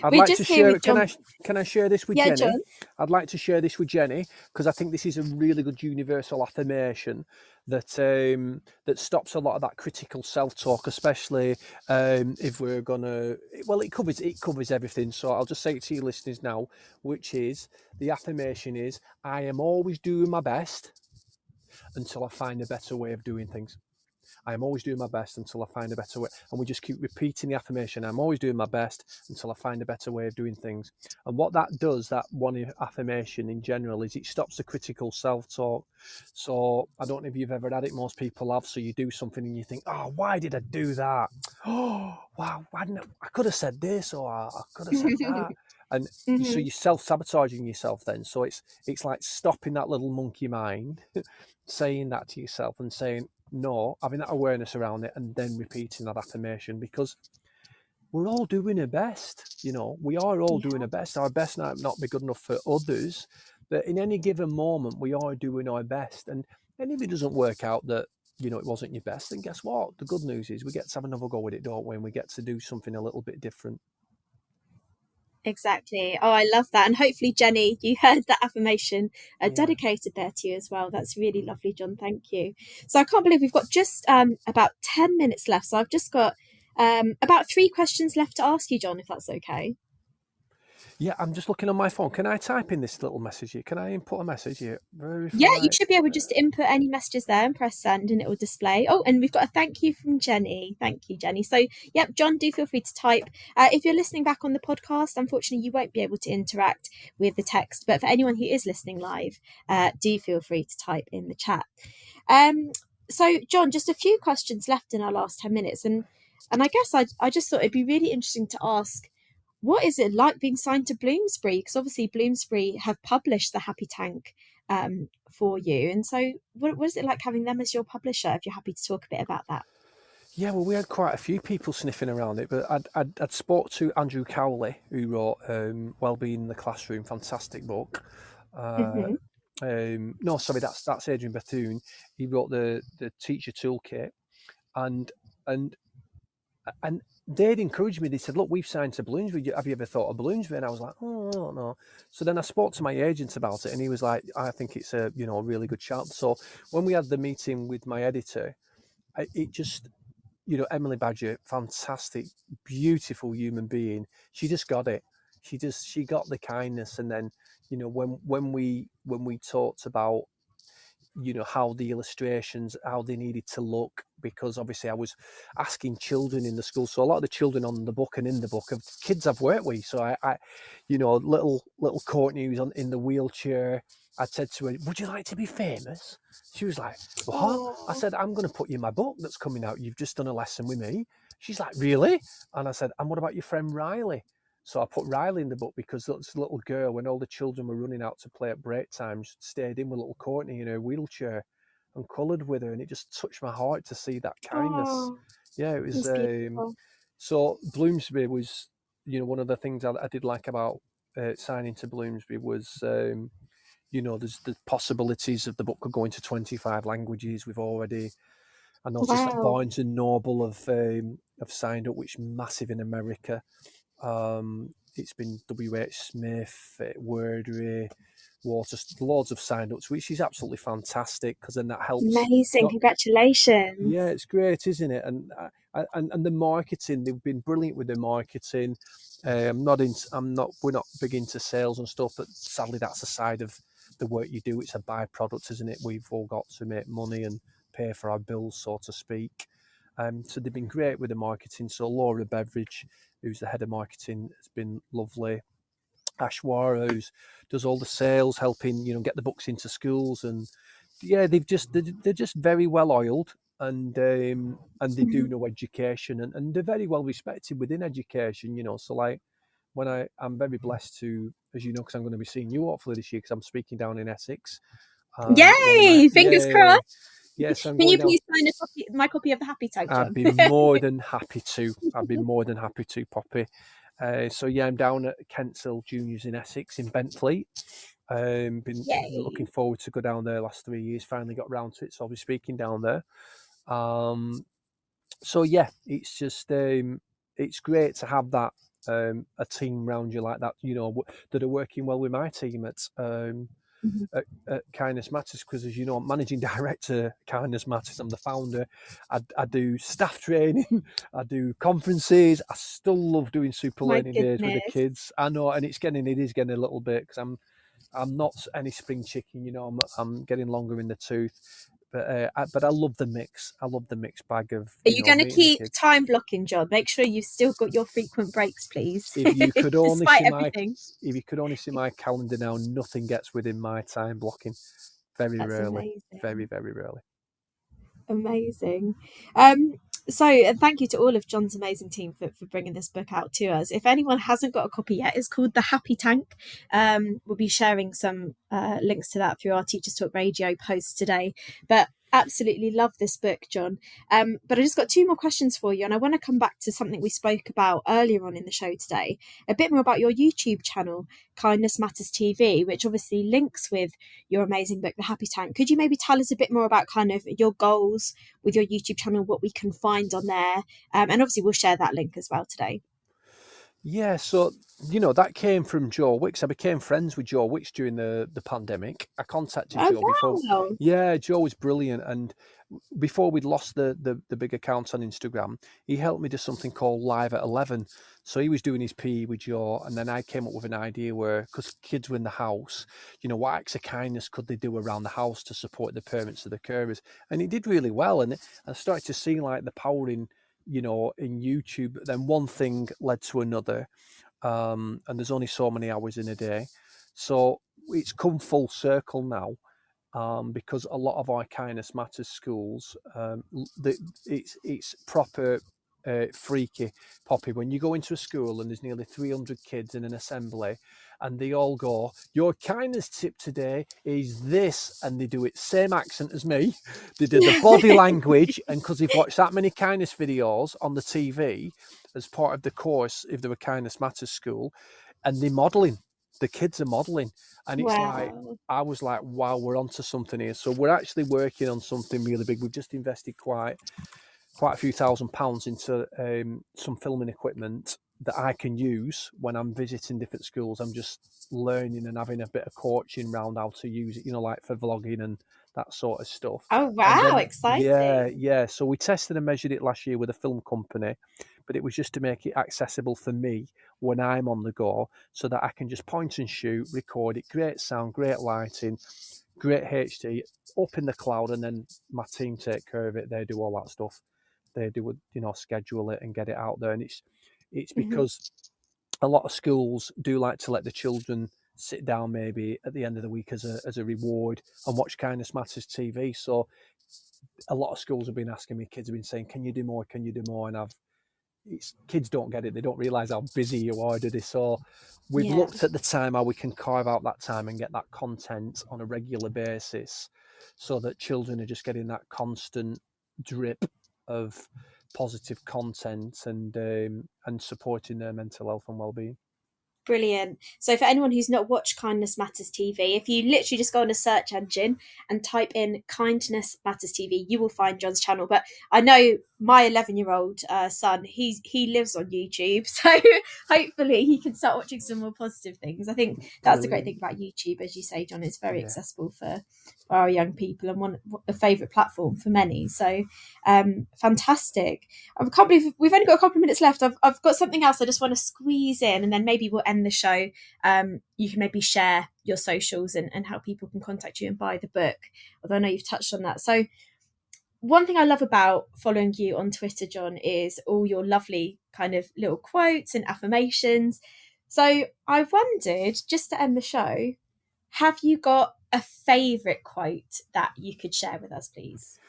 I'd like to share. Can I share this with Jenny? John. I'd like to share this with Jenny, because I think this is a really good universal affirmation that stops a lot of that critical self-talk, especially if we're gonna. Well, it covers everything. So I'll just say it to you listeners now, which is, the affirmation is, I am always doing my best until I find a better way of doing things. I am always doing my best until I find a better way. And we just keep repeating the affirmation. I'm always doing my best until I find a better way of doing things. And what that does, that one affirmation in general, is it stops the critical self-talk. So I don't know if you've ever had it. Most people have. So you do something and you think, oh, why did I do that? Oh, wow, I could have said this, or I could have said that. And so you're self-sabotaging yourself then. So it's like stopping that little monkey mind, saying that to yourself and saying, no, having that awareness around it, and then repeating that affirmation, because we're all doing our best. We are all doing our best. Our best might not be good enough for others, but in any given moment, we are doing our best. And if it doesn't work out, that it wasn't your best, then guess what? The good news is we get to have another go with it, don't we? And we get to do something a little bit different. Exactly. Oh, I love that. And hopefully, Jenny, you heard that affirmation dedicated there to you as well. That's really lovely, John. Thank you. So I can't believe we've got just about 10 minutes left. So I've just got about 3 questions left to ask you, John, if that's okay. Yeah, I'm just looking on my phone. Can I type in this little message here? Can I input a message here? Yeah, you should be able just to input any messages there and press send and it will display. Oh, and we've got a thank you from Jenny. Thank you, Jenny. So, yep, John, do feel free to type. If you're listening back on the podcast, unfortunately, you won't be able to interact with the text. But for anyone who is listening live, do feel free to type in the chat. So, John, just a few questions left in our last 10 minutes. And I guess I just thought it'd be really interesting to ask, what is it like being signed to Bloomsbury? Because obviously Bloomsbury have published the Happy Tank for you. And so what is it like having them as your publisher, if you're happy to talk a bit about that? Yeah, well, we had quite a few people sniffing around it, but I'd spoke to Andrew Cowley, who wrote Wellbeing in the Classroom, fantastic book. No, sorry, that's Adrian Bethune. He wrote the teacher toolkit, and they'd encouraged me. They said, "Look, we've signed to Bloomsbury. Have you ever thought of Bloomsbury?" And I was like, "Oh, I don't know." So then I spoke to my agent about it, and he was like, "I think it's a really good shout." So when we had the meeting with my editor, it just, Emily Badger, fantastic, beautiful human being. She just got it. She got the kindness, and then when we talked about how the illustrations, how they needed to look, because obviously I was asking children in the school, so a lot of the children on the book and in the book are kids I've worked with. So I little Courtney who's in the wheelchair, I said to her, "Would you like to be famous?" She was like, "What?" Aww. I said, "I'm going to put you in my book that's coming out. You've just done a lesson with me." She's like, "Really?" And I said, "And what about your friend Riley?" So I put Riley in the book because this little girl, when all the children were running out to play at break times, stayed in with little Courtney in her wheelchair and coloured with her, and it just touched my heart to see that kindness. Oh, Yeah, it was. it's beautiful. So Bloomsbury was, one of the things I did like about signing to Bloomsbury was, there's the possibilities of the book could go into 25 languages. We've already. I noticed that Wow. Barnes and Noble have signed up, which is massive in America. It's been W.H. Smith, Wordery, Waterston, have signed up, which is absolutely fantastic because then that helps. Amazing. Congratulations. Yeah, it's great, isn't it? And the marketing, they've been brilliant with the marketing. We're not big into sales and stuff, but sadly that's a side of the work you do. It's a byproduct, isn't it? We've all got to make money and pay for our bills, so to speak. So they've been great with the marketing. So Laura Beveridge, who's the head of marketing, has been lovely. Ashwara, who does all the sales, helping get the books into schools, and yeah, they're just very well oiled, and they do know education, and they're very well respected within education. So like when I'm very blessed to, as you know, because I'm going to be seeing you hopefully this year because I'm speaking down in Essex. Yay! Fingers crossed. Yes, I'm Can you going please sign my copy of the Happy Tank, John? I'd be more than happy to. Poppy. So yeah, I'm down at Kensal Juniors in Essex in Benfleet. Been looking forward to go down there last 3 years. Finally got round to it, so I'll be speaking down there. So yeah, it's just it's great to have that a team around you like that. That are working well with my team at Kindness Matters, because as you know, I'm managing director Kindness Matters. I'm the founder. I do staff training. I do conferences. I still love doing super learning days with the kids. I know, and it is getting a little bit because I'm not any spring chicken. I'm getting longer in the tooth. But I love the mix. I love the mixed bag of. Are you going to keep time blocking, John? Make sure you've still got your frequent breaks, please. If you could only if you could only see my calendar now, nothing gets within my time blocking. Very rarely. Amazing. Very, very rarely. Amazing. So thank you to all of John's amazing team for bringing this book out to us. If anyone hasn't got a copy yet, it's called The Happy Tank. We'll be sharing some links to that through our Teachers Talk Radio post today. But absolutely love this book, John. But I just got two more questions for you, and I want to come back to something we spoke about earlier on in the show today, a bit more about your YouTube channel, Kindness Matters TV, which obviously links with your amazing book, The Happy Tank. Could you maybe tell us a bit more about kind of your goals with your YouTube channel, what we can find on there? And obviously we'll share that link as well today. Yeah, so that came from Joe Wicks. I became friends with Joe Wicks during the pandemic. I contacted Oh, Joe before. wow. Yeah, Joe was brilliant, and before we'd lost the big account on Instagram, he helped me do something called Live at 11. So he was doing his PE with Joe, and then I came up with an idea where, because kids were in the house, what acts of kindness could they do around the house to support the parents of the carers? And he did really well, and I started to see like the power in YouTube. But then one thing led to another, and there's only so many hours in a day, so it's come full circle now. Because a lot of our Kindness Matters schools, it's proper freaky, Poppy. When you go into a school and there's nearly 300 kids in an assembly, and they all go, "Your kindness tip today is this," and they do it same accent as me. They do the body language, and because they've watched that many kindness videos on the TV as part of the course if they're a Kindness Matters school, and they're modelling. The kids are modelling, and it's like, Wow. I was like, wow, we're onto something here. So we're actually working on something really big. We've just invested quite a few £1,000s into some filming equipment that I can use when I'm visiting different schools. I'm just learning and having a bit of coaching around how to use it, like for vlogging and that sort of stuff. Oh, And wow. then, Exciting. yeah. So we tested and measured it last year with a film company, but it was just to make it accessible for me when I'm on the go, so that I can just point and shoot, record it, great sound, great lighting, great HD, up in the cloud, and then my team take care of it. They do all that stuff. They do, schedule it and get it out there. And it's Mhm. because a lot of schools do like to let the children sit down maybe at the end of the week as a reward and watch Kindness Matters TV. So a lot of schools have been asking me, kids have been saying, "Can you do more? Can you do more?" And kids don't get it. They don't realize how busy you are, do they? So we've Yeah. looked at the time how we can carve out that time and get that content on a regular basis, so that children are just getting that constant drip of positive content and supporting their mental health and well-being. Brilliant. So, for anyone who's not watched Kindness Matters TV, if you literally just go on a search engine and type in Kindness Matters TV, you will find John's channel. But I know my 11-year-old son, he lives on YouTube, so hopefully he can start watching some more positive things. I think that's the great Brilliant. thing about YouTube, as you say, John. It's very Yeah. accessible for our young people and a favourite platform for many. So, fantastic. I can't believe we've only got a couple of minutes left. I've got something else I just want to squeeze in, and then maybe we'll end the show. You can maybe share your socials and how people can contact you and buy the book, although I know you've touched on that. So one thing I love about following you on Twitter, John, is all your lovely kind of little quotes and affirmations. So I wondered, just to end the show, have you got a favourite quote that you could share with us, please?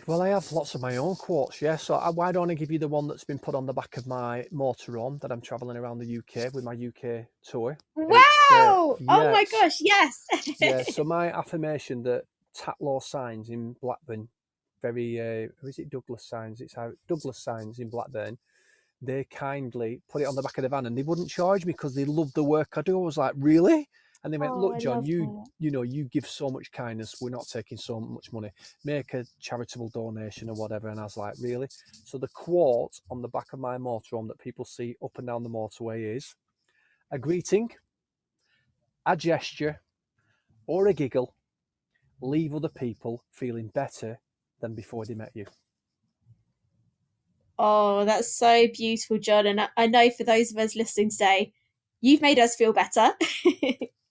Well, I have lots of my own quotes, yeah. So why don't I give you the one that's been put on the back of my motorhome that I'm traveling around the UK with my UK tour. It's Wow! Oh my yes, gosh, yes. yeah. So my affirmation that Tatlaw Signs in Blackburn, very or is it Douglas Signs? It's how Douglas Signs in Blackburn. They kindly put it on the back of the van, and they wouldn't charge me because they love the work I do. I was like, really? And they went, Oh, look, I John, love you that. you give so much kindness. We're not taking so much money. Make a charitable donation or whatever. And I was like, really? So the quote on the back of my motorhome that people see up and down the motorway is: a greeting, a gesture, or a giggle leave other people feeling better than before they met you. Oh, that's so beautiful, John. And I know for those of us listening today, you've made us feel better.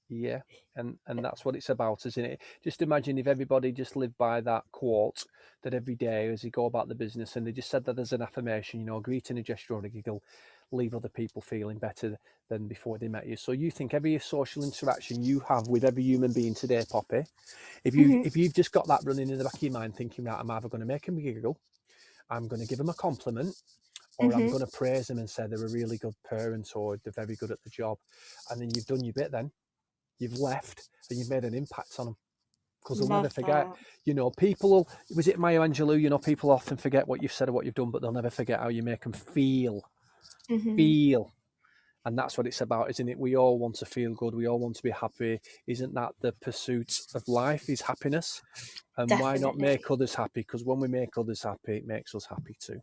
Yeah, and that's what it's about, isn't it? Just imagine if everybody just lived by that quote, that every day as they go about the business, and they just said that as an affirmation, a greeting, a gesture, or a giggle, leave other people feeling better than before they met you. So you think every social interaction you have with every human being today, Poppy, Mhm, if you've just got that running in the back of your mind, thinking, right, I'm either going to make them giggle, I'm going to give them a compliment, or I'm mhm. going to praise them and say they're a really good parent or they're very good at the job, and then you've done your bit. Then you've left and you've made an impact on them. because they'll never Love forget. that. You know, people, was it Maya Angelou? You know, people often forget what you've said or what you've done, but they'll never forget how you make them feel. Feel. And that's what it's about, isn't it? We all want to feel good. We all want to be happy. Isn't that the pursuit of life, is happiness? And why not Definitely. make others happy? Because when we make others happy, it makes us happy too.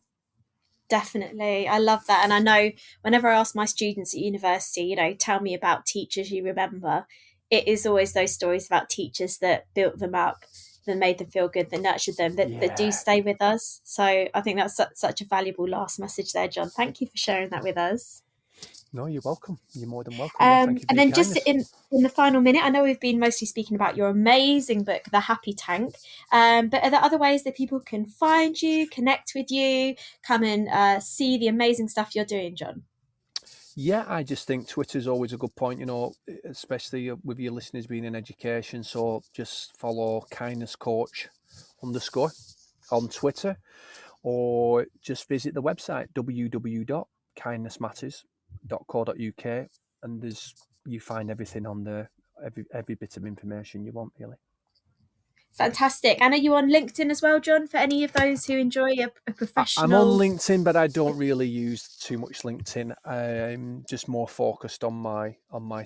Definitely. I love that. And I know whenever I ask my students at university, you know, tell me about teachers you remember, it is always those stories about teachers that built them up, that made them feel good, that nurtured them, that do stay with us. So I think that's such a valuable last message there, John. Thank you for sharing that with us. No, you're welcome. You're more than welcome. Thank you for And your then just kindness. in the final minute, I know we've been mostly speaking about your amazing book, The Happy Tank, but are there other ways that people can find you, connect with you, come and see the amazing stuff you're doing, John? Yeah, I just think Twitter's always a good point, you know, especially with your listeners being in education. So just follow kindnesscoach_ on Twitter, or just visit the website www.kindnessmatters.co.uk, and you find everything on there, every bit of information you want, really. Fantastic. And are you on LinkedIn as well, John, for any of those who enjoy a professional? I'm on LinkedIn, but I don't really use too much LinkedIn. I'm just more focused on my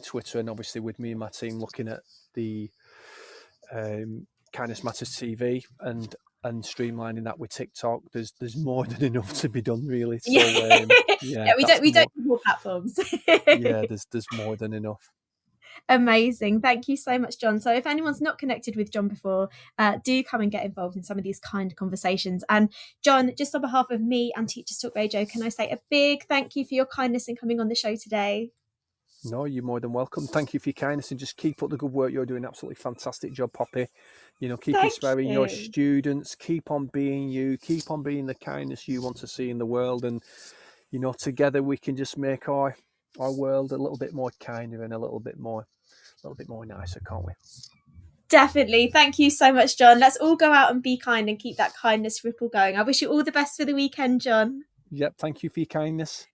Twitter, and obviously with me and my team looking at the Kindness Matters TV and streamlining that with TikTok. There's more than enough to be done, really. So We don't need more platforms. Yeah, there's more than enough. Amazing. Thank you so much, John. So if anyone's not connected with John before, do come and get involved in some of these kind conversations. And John, just on behalf of me and Teachers Talk Radio, can I say a big thank you for your kindness in coming on the show today? No, you're more than welcome. Thank you for your kindness, and just keep up the good work. You're doing an absolutely fantastic job, Poppy. You know, keep inspiring your students. Keep on being you. Keep on being the kindness you want to see in the world. And, you know, together we can just make our world a little bit more kinder and a little bit more nicer, can't we? Definitely. Thank you so much, John. Let's all go out and be kind and keep that kindness ripple going. I wish you all the best for the weekend, John. Yep. Thank you for your kindness.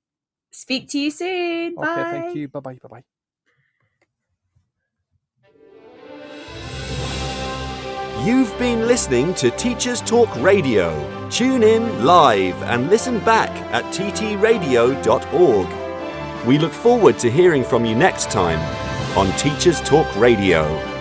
Speak to you soon. Okay. Bye. Thank you. Bye-bye. Bye-bye. You've been listening to Teachers Talk Radio. Tune in live and listen back at ttradio.org. We look forward to hearing from you next time on Teachers Talk Radio.